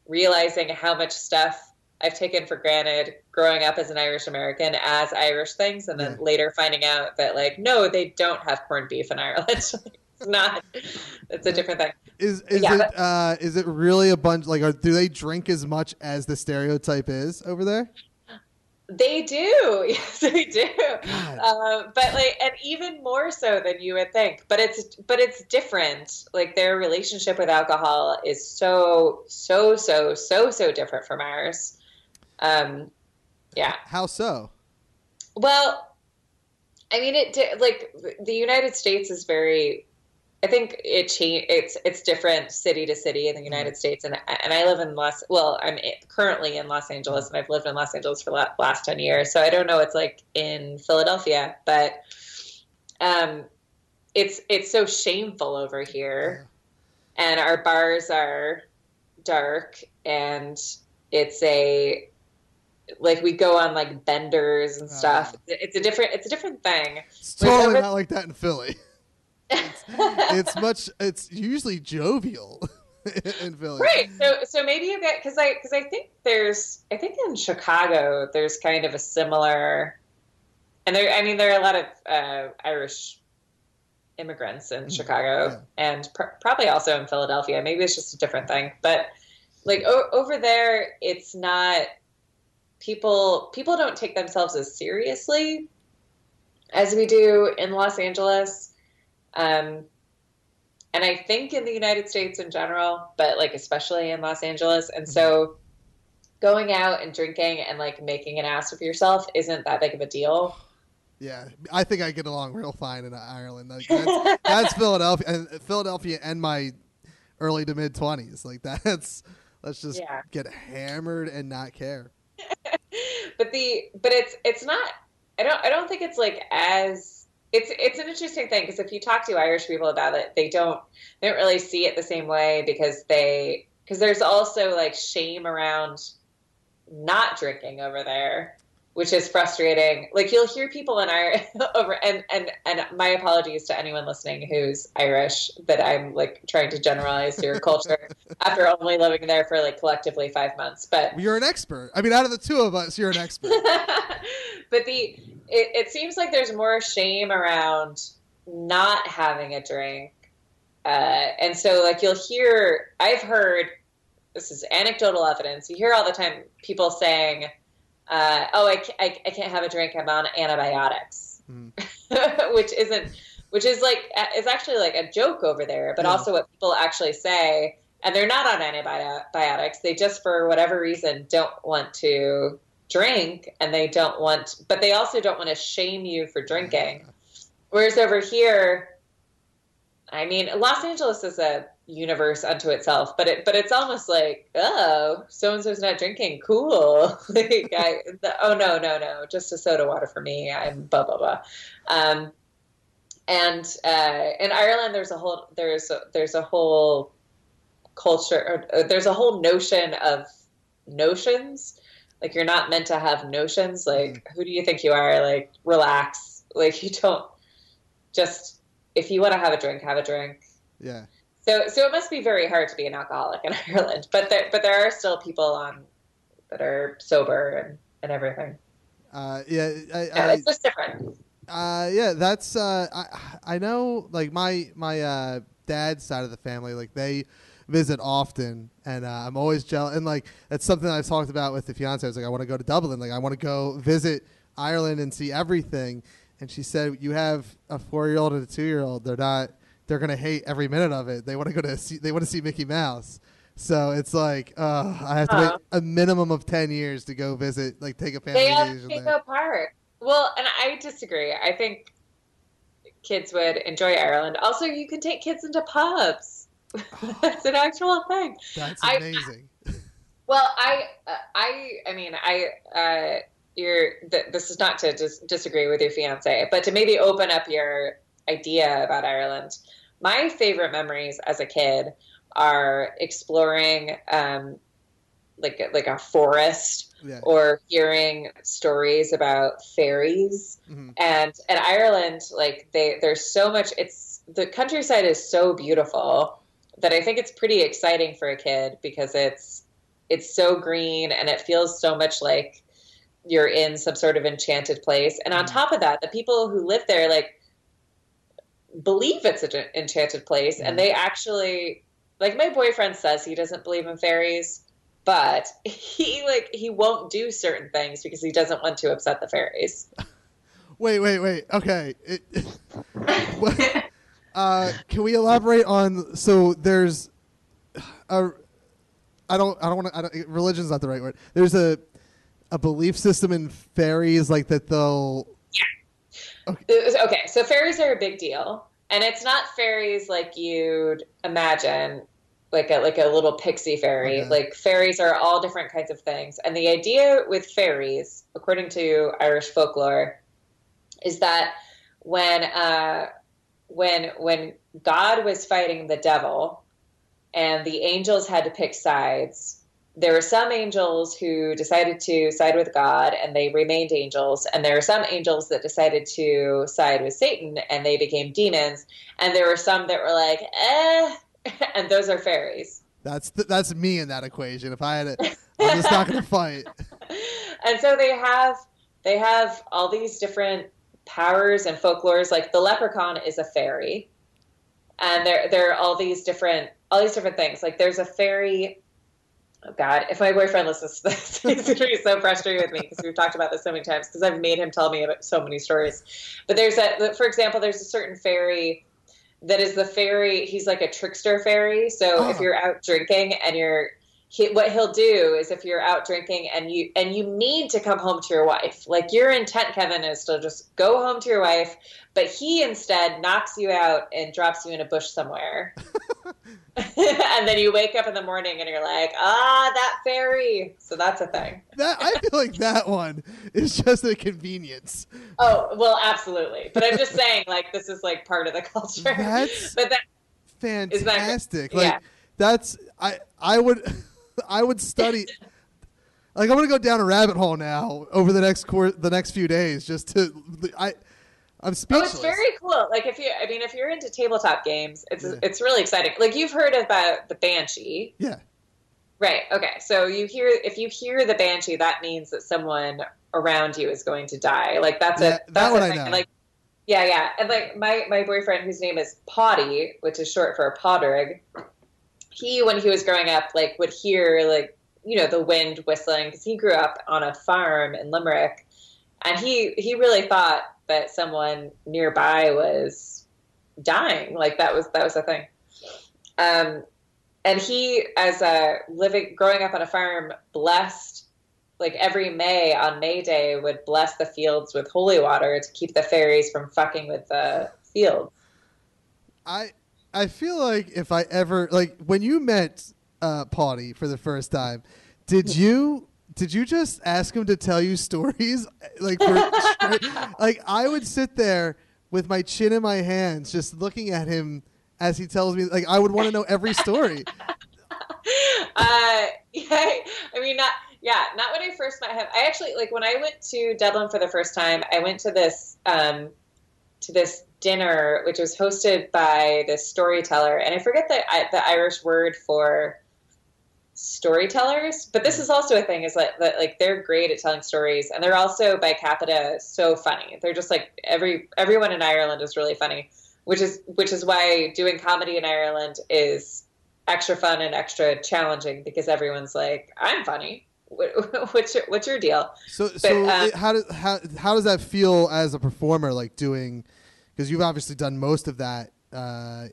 realizing how much stuff I've taken for granted growing up as an Irish American as Irish things, and then later finding out that no, they don't have corned beef in Ireland. It's a different thing. Is it really a bunch? Do they drink as much as the stereotype is over there? They do. Yes, they do. And even more so than you would think. But it's different. Their relationship with alcohol is so different from ours. Yeah. How so? Well, I mean, the United States is very. I think it's different city to city in the United States, and I live in I'm currently in Los Angeles, and I've lived in Los Angeles for the last 10 years, so I don't know what's in Philadelphia, but it's so shameful over here, and our bars are dark, and it's we go on benders and stuff. It's a different thing. It's totally not like that in Philly. It's usually jovial. in Philly. Right. So maybe you get, because I think in Chicago there's kind of a similar, and there are a lot of Irish immigrants in Chicago, and probably also in Philadelphia. Maybe it's just a different thing, but like over there, it's not, people don't take themselves as seriously as we do in Los Angeles. And I think in the United States in general, but like especially in Los Angeles. And so going out and drinking and like making an ass of yourself isn't that big of a deal. Yeah, I think I get along real fine in Ireland. Like, that's Philadelphia and my early to mid 20s. Like let's just get hammered and not care. but it's not. I don't think it's like as it's an interesting thing, because if you talk to Irish people about it, they don't really see it the same way, because there's also like shame around not drinking over there, which is frustrating. Like you'll hear people in Irish over, and my apologies to anyone listening who's Irish, that I'm like trying to generalize your culture after only living there for like collectively 5 months. But you're an expert. I mean, out of the two of us, you're an expert. But it seems like there's more shame around not having a drink. And so like I've heard, this is anecdotal evidence, you hear all the time people saying, I can't have a drink, I'm on antibiotics, which is actually like a joke over there, but also what people actually say. And they're not on antibiotics. They just, for whatever reason, don't want to drink, and but they also don't want to shame you for drinking. Whereas over here, I mean, Los Angeles is a universe unto itself, but it's almost like, oh, so-and-so's not drinking, cool. Like, no, just a soda water for me. I'm blah, blah, blah. And in Ireland, there's a whole culture, or there's a whole notion of notions. Like, you're not meant to have notions. Like, who do you think you are? Like, relax. Like, you don't just, if you want to have a drink, have a drink. Yeah. So it must be very hard to be an alcoholic in Ireland, but there are still people that are sober and everything. It's just different. That's I know, like my dad's side of the family, like they visit often, and I'm always jealous. And like that's something I've talked about with the fiance. I was like, I want to go to Dublin. Like I want to go visit Ireland and see everything. And she said, you have a 4-year-old and a 2-year-old. They're gonna hate every minute of it. They want to see Mickey Mouse. So it's like, I have to wait a minimum of 10 years to go visit, like take a family vacation. They go apart. Well, and I disagree. I think kids would enjoy Ireland. Also, you can take kids into pubs. That's an actual thing. That's amazing. This is not to disagree with your fiance, but to maybe open up your idea about Ireland. My favorite memories as a kid are exploring like a forest, or hearing stories about fairies. And in Ireland, like there's so much, the countryside is so beautiful that I think it's pretty exciting for a kid, because it's so green and it feels so much like you're in some sort of enchanted place. And on top of that, the people who live there like believe it's an enchanted place, and they actually, like, my boyfriend says he doesn't believe in fairies, but he won't do certain things because he doesn't want to upset the fairies. Wait. Okay. Can we elaborate on? So there's religion's not the right word. There's a belief system in fairies, like that they'll. Okay, so fairies are a big deal, and it's not fairies like you'd imagine, like a little pixie fairy. Okay. Like fairies are all different kinds of things, and the idea with fairies, according to Irish folklore, is that when God was fighting the devil, and the angels had to pick sides, there were some angels who decided to side with God, and they remained angels. And there were some angels that decided to side with Satan, and they became demons. And there were some that were like, and those are fairies. That's me in that equation. If I had it, I'm just not going to fight. And so they have all these different powers and folklores. Like the leprechaun is a fairy, and there are all these different things. Like there's a fairy. Oh God, if my boyfriend listens to this, he's going to be so frustrated with me because we've talked about this so many times because I've made him tell me about so many stories. But for example, there's a certain fairy that is the fairy. He's like a trickster fairy. So if you're out drinking and what he'll do is if you're out drinking and you need to come home to your wife, like your intent, Kevin, is to just go home to your wife, but he instead knocks you out and drops you in a bush somewhere. And then you wake up in the morning and you're like, that fairy. So that's a thing. I feel like that one is just a convenience. Oh, well, absolutely. But I'm just saying, like, this is like part of the culture. That's fantastic. Yeah. I would study. Like I'm gonna go down a rabbit hole now over the next few days just to. I'm speechless. Oh, it's very cool. Like if you're into tabletop games, it's really exciting. Like you've heard about the banshee. Yeah. Right. Okay. So if you hear the banshee, that means that someone around you is going to die. Like that's a what thing. I know. Like yeah. And like my boyfriend, whose name is Potty, which is short for Podrig, when he was growing up, like would hear like, the wind whistling because he grew up on a farm in Limerick, and he really thought that someone nearby was dying. Like that was a thing. And he, growing up on a farm, blessed, like every May on May Day would bless the fields with holy water to keep the fairies from fucking with the fields. I feel like if I ever, like when you met Potty for the first time, did you just ask him to tell you stories? Like I would sit there with my chin in my hands just looking at him as he tells me, like I would want to know every story. Not when I first met him. I actually, like when I went to Dublin for the first time, I went to this dinner, which was hosted by this storyteller, and I forget the Irish word for storytellers, but this is also a thing, is like they're great at telling stories, and they're also by capita so funny. They're just like everyone in Ireland is really funny, which is why doing comedy in Ireland is extra fun and extra challenging, because everyone's like, I'm funny. What's your deal? How does that feel as a performer, like doing? Because you've obviously done most of that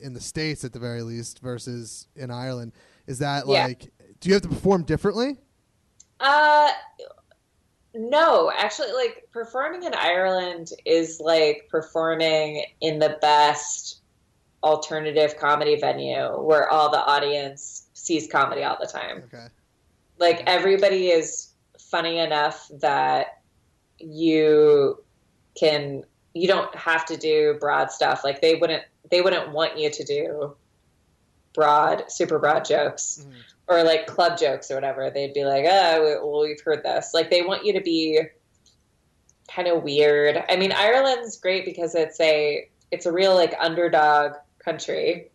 in the States at the very least versus in Ireland. Is that like, do you have to perform differently? No, actually, like performing in Ireland is like performing in the best alternative comedy venue where all the audience sees comedy all the time. Okay. Like everybody is funny enough that you don't have to do broad stuff. Like they wouldn't want you to do super broad jokes or like club jokes or whatever. They'd be like, well, we've heard this. Like they want you to be kind of weird. I mean, Ireland's great because it's a real like underdog country,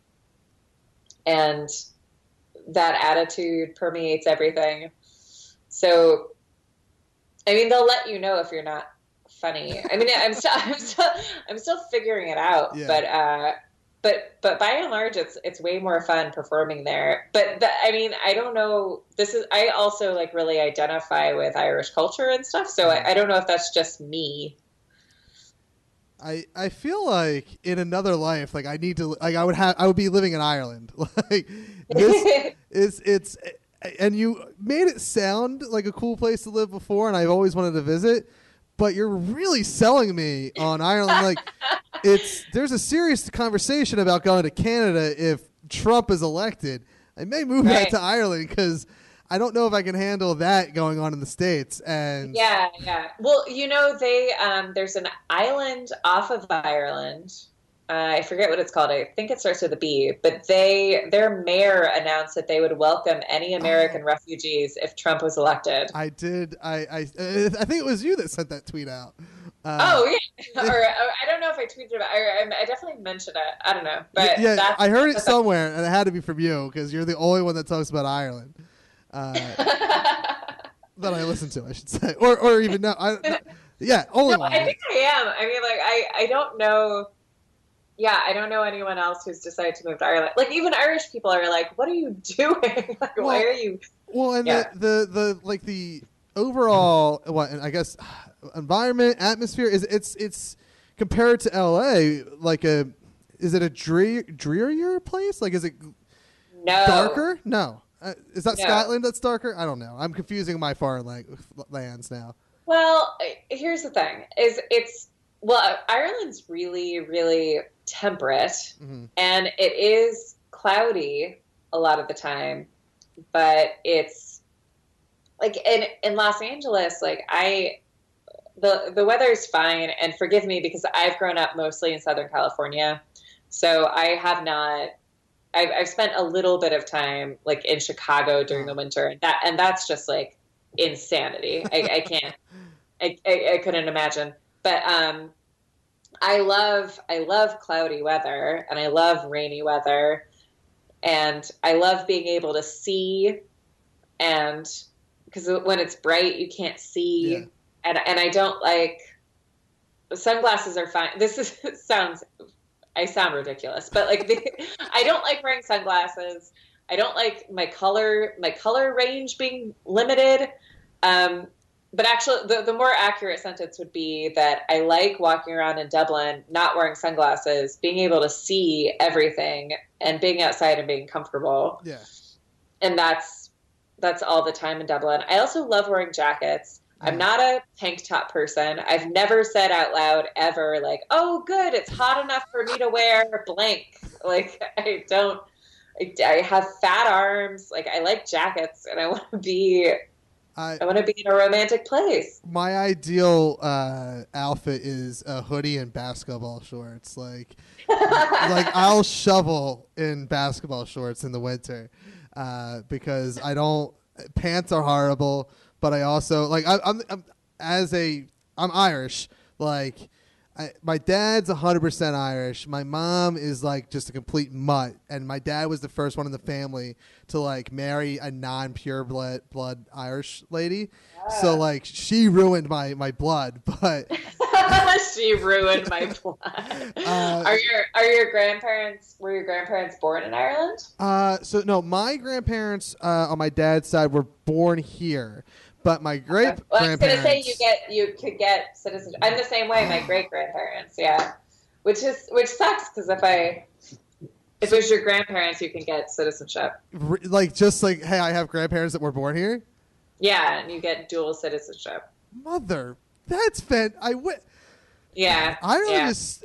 and that attitude permeates everything. So, I mean, they'll let you know if you're not funny. I mean, I'm still figuring it out, but by and large, it's way more fun performing there. But I mean, I don't know. I also like really identify with Irish culture and stuff. So I don't know if that's just me. I feel like in another life, like I need to, like I would be living in Ireland. Like this it's and you made it sound like a cool place to live before, and I've always wanted to visit. But you're really selling me on Ireland. Like there's a serious conversation about going to Canada if Trump is elected. I may move back to Ireland because I don't know if I can handle that going on in the States. And yeah. Well, there's an island off of Ireland. I forget what it's called. I think it starts with a B. But their mayor announced that they would welcome any American refugees if Trump was elected. I did. I think it was you that sent that tweet out. Oh yeah, or I don't know if I tweeted about. I definitely mentioned it. I don't know, but yeah, I heard it somewhere, and it had to be from you because you're the only one that talks about Ireland that I listen to, I should say, or even now. Yeah, only one. I think I am. I mean, like I don't know. Yeah, I don't know anyone else who's decided to move to Ireland. Like even Irish people are like, "What are you doing? Like, why are you?" Well, and the like the overall I guess environment atmosphere it's compared to LA like is it a drearier place? Like is it darker? No. Is that Scotland that's darker? I don't know. I'm confusing my foreign lands now. Well, here's the thing: Ireland's really, really temperate, and it is cloudy a lot of the time. But it's like in Los Angeles, like the weather's fine. And forgive me because I've grown up mostly in Southern California, so I have not. I've spent a little bit of time like in Chicago during the winter, and that's just like insanity. I can't. I couldn't imagine. But I love cloudy weather, and I love rainy weather, and I love being able to see, and because when it's bright you can't see, and I don't like sunglasses are fine. I sound ridiculous, but like I don't like wearing sunglasses. I don't like my color range being limited. But actually, the more accurate sentence would be that I like walking around in Dublin, not wearing sunglasses, being able to see everything, and being outside and being comfortable. Yeah. And that's all the time in Dublin. I also love wearing jackets. I'm not a tank top person. I've never said out loud ever like, oh, good, it's hot enough for me to wear blank. Like, I have fat arms. Like, I like jackets, and I want to be in a romantic place. My ideal outfit is a hoodie and basketball shorts. Like I'll shovel in basketball shorts in the winter because pants are horrible. But I also like I'm Irish. Like my dad's 100% Irish. My mom is like just a complete mutt, and my dad was the first one in the family to like marry a non-pure blood Irish lady. So like she ruined my blood, but she ruined my blood. Were your grandparents born in Ireland? So no, my grandparents on my dad's side were born here. But my great grandparents. I was going to say you could get citizenship. I'm the same way. My great grandparents, which sucks because if it was your grandparents, you can get citizenship. Hey, I have grandparents that were born here. Yeah, and you get dual citizenship. Mother, that's Yeah, Ireland is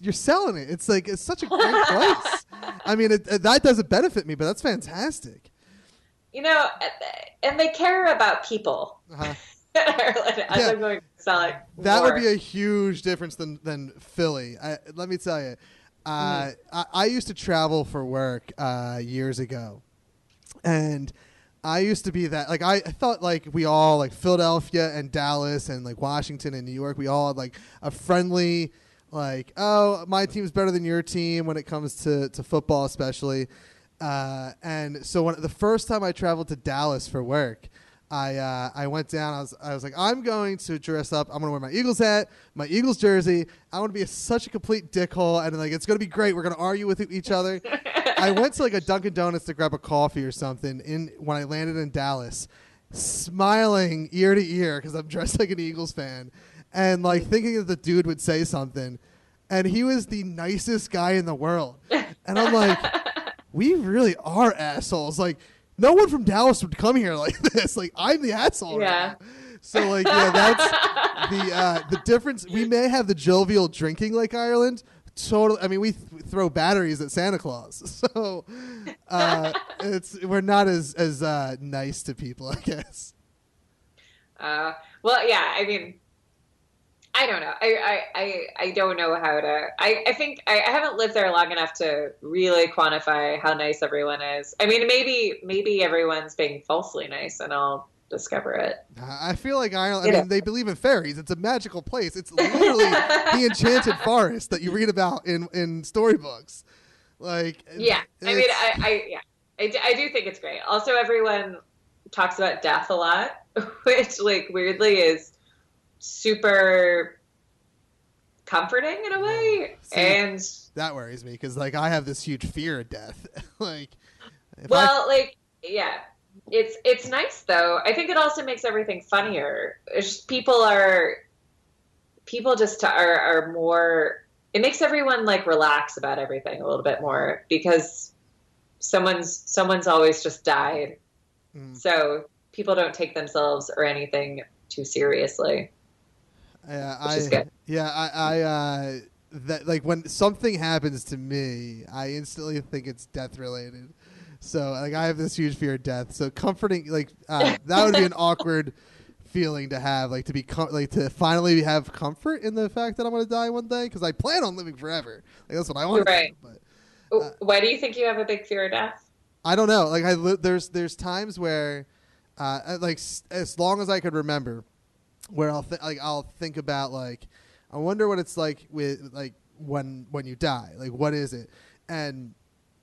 you're selling it. It's like it's such a great place. I mean, that doesn't benefit me, but that's fantastic. You know, and they care about people. Ireland, I'm going to sell it. That would be a huge difference than Philly. Let me tell you, I used to travel for work years ago, and I used to be that like I thought like we all like Philadelphia and Dallas and like Washington and New York, we all had like a friendly like, oh, my team's better than your team when it comes to football especially. And so the first time I traveled to Dallas for work, I went down. I was like, I'm going to dress up. I'm going to wear my Eagles hat, my Eagles jersey. I want to be such a complete dickhole, and like it's going to be great. We're going to argue with each other. I went to like a Dunkin' Donuts to grab a coffee or something. When I landed in Dallas, smiling ear to ear because I'm dressed like an Eagles fan, and like thinking that the dude would say something, and he was the nicest guy in the world, and I'm like. We really are assholes. Like, no one from Dallas would come here like this. Like, I'm the asshole. Yeah. Right now. So, like, that's the difference. We may have the jovial drinking like Ireland. Totally. I mean, we throw batteries at Santa Claus. So, we're not as nice to people, I guess. Well, yeah. I mean, I don't know. I don't know how to. I think I haven't lived there long enough to really quantify how nice everyone is. I mean, maybe everyone's being falsely nice, and I'll discover it. I feel like Ireland. I mean, they believe in fairies. It's a magical place. It's literally the enchanted forest that you read about in storybooks. Like, yeah, I mean, I do think it's great. Also, everyone talks about death a lot, which, like, weirdly is super comforting in a way. See, and that worries me because, like, I have this huge fear of death. Like, it's nice though. I think it also makes everything funnier. It's just, people just are more. It makes everyone like relax about everything a little bit more because someone's always just died, so people don't take themselves or anything too seriously. Yeah, that like when something happens to me, I instantly think it's death related. So like I have this huge fear of death. So comforting, like that would be an awkward feeling to have, like to be to finally have comfort in the fact that I'm going to die one day because I plan on living forever. Like that's what I want. Right. To do, but why do you think you have a big fear of death? I don't know. Like there's times where, like as long as I could remember, where I'll think about like I wonder what it's like with like when you die. Like what is it? And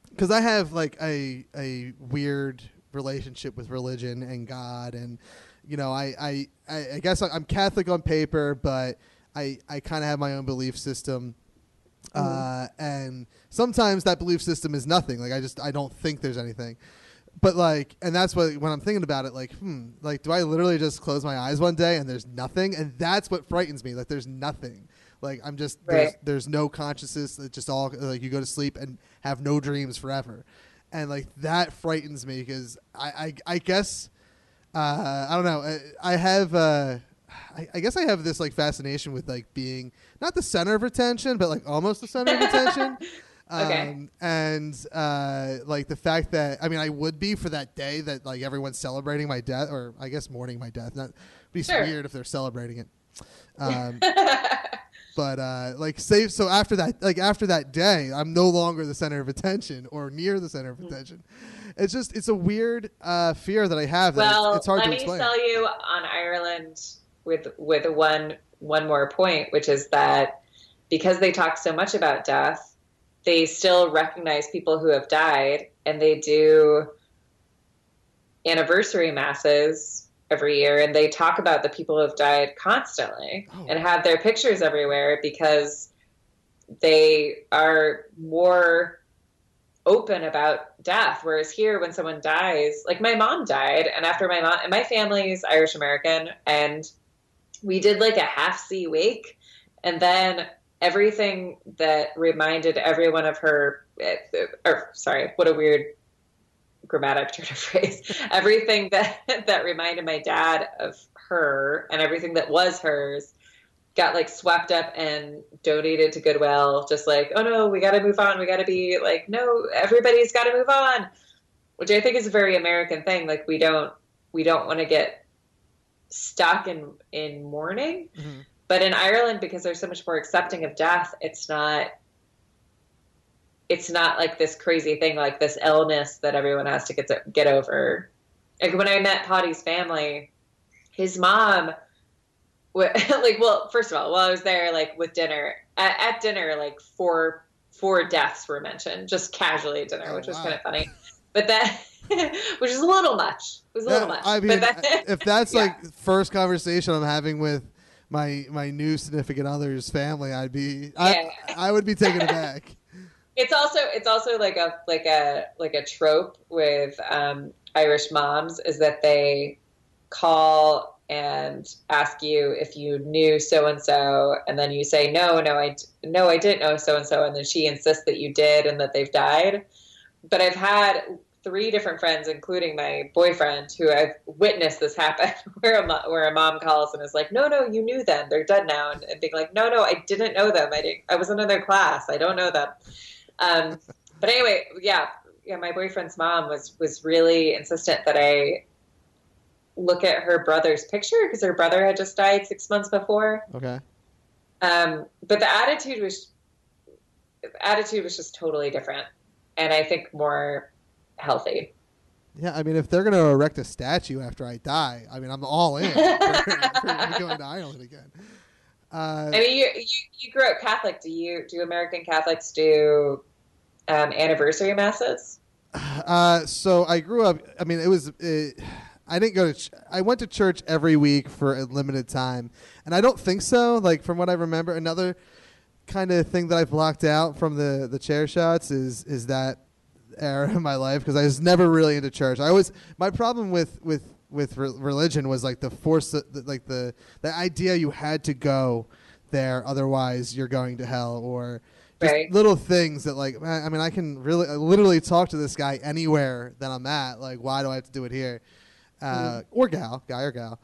because I have like a weird relationship with religion and God, and you know I guess I'm Catholic on paper, but I kind of have my own belief system. And sometimes that belief system is nothing. Like I don't think there's anything. But like, and that's what when I'm thinking about it, like, like, do I literally just close my eyes one day and there's nothing? And that's what frightens me. Like, there's nothing. Like, I'm just there's no consciousness. It's just all like you go to sleep and have no dreams forever, and like that frightens me because I guess I don't know. I have I guess I have this like fascination with like being not the center of attention, but like almost the center of attention. Okay. And like the fact that I mean I would be for that day that like everyone's celebrating my death, or I guess mourning my death. Not be weird if they're celebrating it. But like say so after that day, I'm no longer the center of attention or near the center of attention. It's a weird fear that I have. That it's hard to explain. Let me tell you on Ireland with one more point, which is that because they talk so much about death, they still recognize people who have died, and they do anniversary masses every year, and they talk about the people who have died constantly and have their pictures everywhere because they are more open about death. Whereas here, when someone dies, like my mom died, and after my family's Irish American, and we did like a half-sea wake, and then everything that reminded everyone of her, what a weird grammatic turn of phrase. Everything that reminded my dad of her and everything that was hers got like swept up and donated to Goodwill. Just like, oh no, we got to move on. We got to be like, no, everybody's got to move on, which I think is a very American thing. Like we don't want to get stuck in mourning. Mm-hmm. But in Ireland, because they're so much more accepting of death, it's not like this crazy thing, like this illness that everyone has to get over. Like when I met Paddy's family, his mom, like, well, first of all, while I was there, like with dinner, at dinner, like four deaths were mentioned, just casually at dinner, which was kind of funny. But that, which is a little much. It was a little much. I mean, but if that's like the first conversation I'm having with my new significant other's family, I would be taken aback. It's also like a trope with Irish moms is that they call and ask you if you knew so and so, and then you say no, I didn't know so and so, and then she insists that you did and that they've died. But I've had 3 different friends, including my boyfriend, who I've witnessed this happen, where a mom calls and is like, no, you knew them, they're dead now, and being like, no, I didn't know them, I wasn't in their class, I don't know them. But anyway, yeah, my boyfriend's mom was really insistent that I look at her brother's picture because her brother had just died 6 months before. Okay. But the attitude was just totally different, and I think more healthy. Yeah, I mean, if they're going to erect a statue after I die, I mean, I'm all in for going to Ireland again. I mean, you grew up Catholic. Do American Catholics do anniversary masses? So I grew up. I mean, I didn't go to. I went to church every week for a limited time, and I don't think so. Like from what I remember, another kind of thing that I blocked out from the chair shots is that era of my life because I was never really into church. My problem with religion was like the force, like the idea you had to go there, otherwise you're going to hell, or just Right. little things that like, I mean, I can literally talk to this guy anywhere that I'm at. Like, why do I have to do it here? Or gal, guy or gal.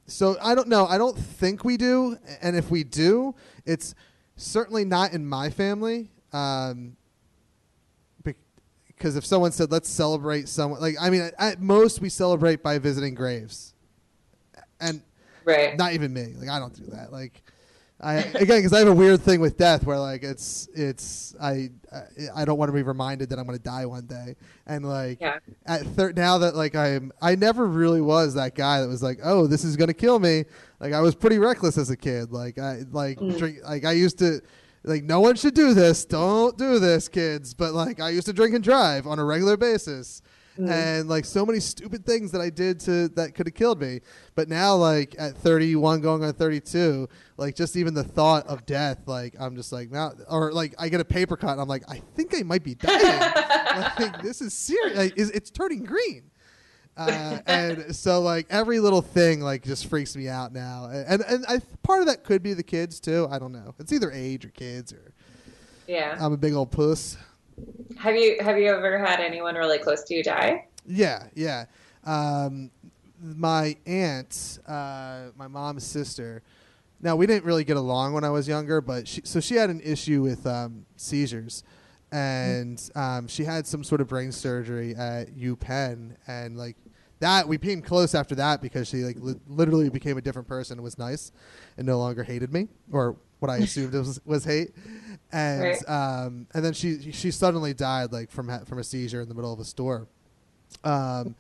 So I don't know. I don't think we do. And if we do, it's certainly not in my family. Because if someone said, let's celebrate someone, like, I mean, at most we celebrate by visiting graves. And Right. not even me. Like, I don't do that. Like, because I have a weird thing with death where like I don't want to be reminded that I'm going to die one day, and like now that like I never really was that guy that was like, oh, this is going to kill me. Like I was pretty reckless as a kid. Like drink, like I used to, like, no one should do this. Don't do this, kids. But like I used to drink and drive on a regular basis. And like so many stupid things that I did that could have killed me. But now, like at 31 going on 32, like just even the thought of death, like I'm just like now, or like I get a paper cut and I'm like, I think I might be dying. Like this is serious. Like, it's turning green. And so like every little thing like just freaks me out now. And part of that could be the kids too. I don't know. It's either age or kids or I'm a big old puss. Have you ever had anyone really close to you die? Yeah. My aunt, my mom's sister. Now we didn't really get along when I was younger, but she had an issue with seizures, and she had some sort of brain surgery at UPenn, and like that we became close after that because she like literally became a different person. It was nice, and no longer hated me, or what I assumed was hate. And Right. And then she suddenly died like from a seizure in the middle of a store. And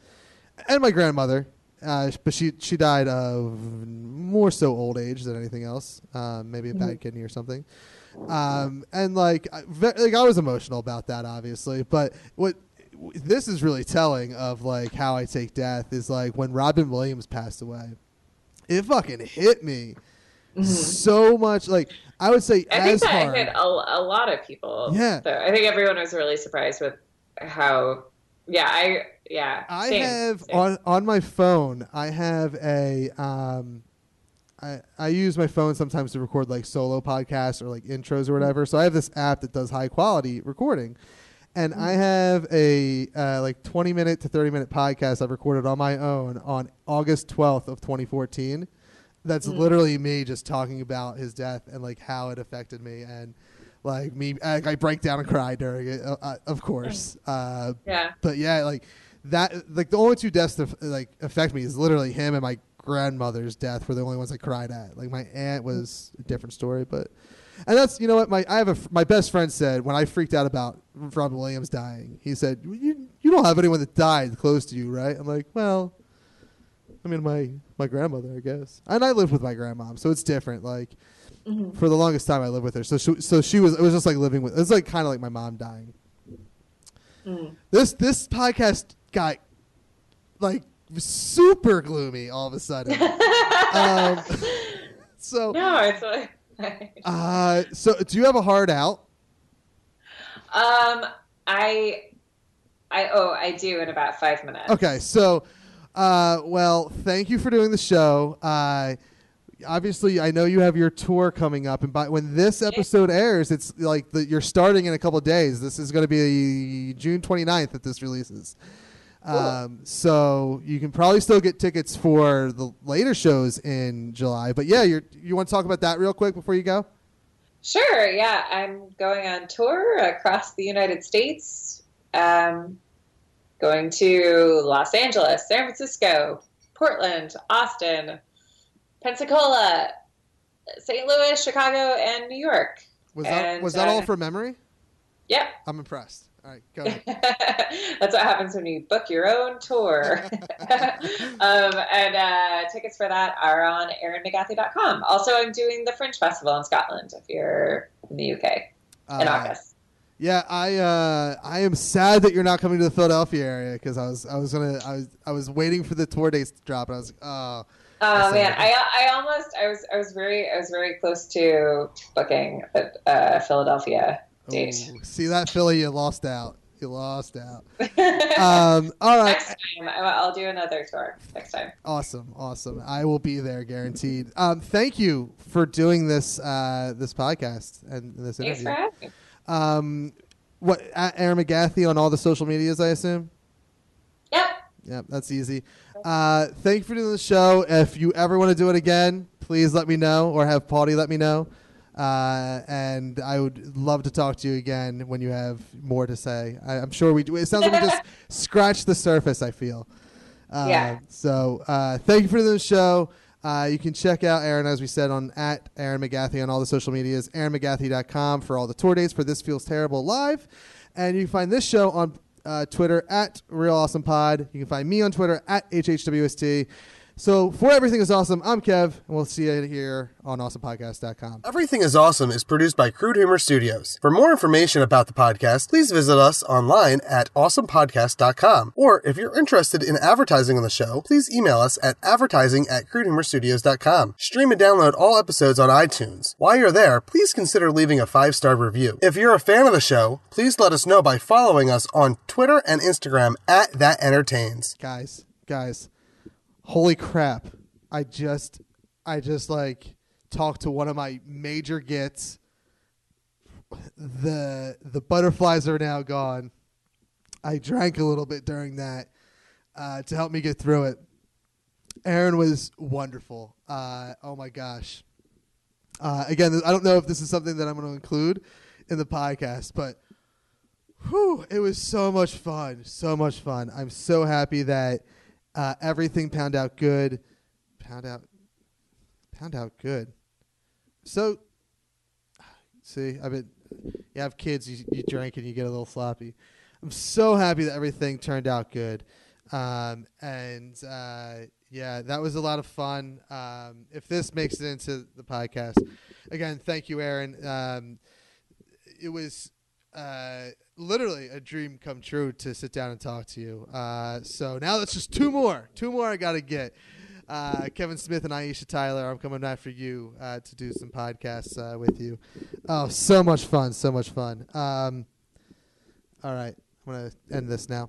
my grandmother, but she died of more so old age than anything else. Maybe a bad kidney or something. And like I was emotional about that, obviously. But this is really telling of like how I take death is like when Robin Williams passed away. It fucking hit me so much. Like I would say, I think as that hard. hit a lot of people. Yeah. So I think everyone was really surprised with how. I have on my phone. I have a. I use my phone sometimes to record like solo podcasts or like intros or whatever. So I have this app that does high quality recording, and I have a like 20-minute to 30-minute podcast I've recorded on my own on August 12th of 2014. That's literally me just talking about his death and like how it affected me, and like me, I break down and cry during it, of course. But yeah, like that, like the only two deaths that like affect me is literally him and my grandmother's death were the only ones I cried at. Like my aunt was a different story, but and that's, you know what, my best friend said when I freaked out about Robin Williams dying, he said, you don't have anyone that died close to you, right? I'm like, well, I mean, my grandmother, I guess. And I lived with my grandmom, so it's different. Like, for the longest time, I lived with her. So she was, it was just like living with, it's like kind of like my mom dying. This podcast got, like, super gloomy all of a sudden. So. No, it's like. So do you have a hard out? I do in about 5 minutes. Okay, so. Well, thank you for doing the show. Obviously, I know you have your tour coming up, and when this episode airs, it's like you're starting in a couple of days. This is going to be June 29th that this releases. So you can probably still get tickets for the later shows in July. But yeah, you want to talk about that real quick before you go? Sure. Yeah, I'm going on tour across the United States. Going to Los Angeles, San Francisco, Portland, Austin, Pensacola, St. Louis, Chicago, and New York. Was that all from memory? Yep. I'm impressed. All right, go ahead. That's what happens when you book your own tour. And tickets for that are on erinmcgathy.com. Also, I'm doing the Fringe Festival in Scotland if you're in the UK in August. Yeah, I am sad that you're not coming to the Philadelphia area because I was waiting for the tour dates to drop and I was like, oh. Oh man, I was very close to booking a Philadelphia date. Ooh, see that Philly, you lost out. You lost out. All right. Next time, I'll do another tour. Next time. Awesome. I will be there, guaranteed. Thank you for doing this this podcast and this interview. Thanks for having me. What at Erin McGathy on all the social medias, I assume? Yep, that's easy. Thank you for doing the show. If you ever want to do it again, please let me know or have Paulie let me know. And I would love to talk to you again when you have more to say. I'm sure we do. It sounds like we just scratched the surface, I feel. Yeah. So thank you for doing the show. You can check out Erin, as we said, on at Erin McGathy on all the social medias, erinmcgathy.com for all the tour dates for This Feels Terrible Live. And you can find this show on Twitter at Real Awesome Pod. You can find me on Twitter at HHWST. So for Everything is Awesome, I'm Kev, and we'll see you here on awesomepodcast.com. Everything is Awesome is produced by Crude Humor Studios. For more information about the podcast, please visit us online at awesomepodcast.com. Or if you're interested in advertising on the show, please email us at advertising@crudehumorstudios.com. Stream and download all episodes on iTunes. While you're there, please consider leaving a 5-star review. If you're a fan of the show, please let us know by following us on Twitter and Instagram at ThatEntertains. Guys. Holy crap. I just like talked to one of my major gets. The butterflies are now gone. I drank a little bit during that to help me get through it. Erin was wonderful. Oh my gosh. Again, I don't know if this is something that I'm going to include in the podcast, but it was so much fun. So much fun. I'm so happy that everything pound out good. Pound out good. So, see, you have kids, you drink and you get a little sloppy. I'm so happy that everything turned out good. Yeah, that was a lot of fun. If this makes it into the podcast, again, thank you, Erin. It was literally a dream come true to sit down and talk to you. So now that's just two more I got to get. Kevin Smith and Aisha Tyler, I'm coming after you to do some podcasts with you. Oh, so much fun. All right, I'm going to end this now.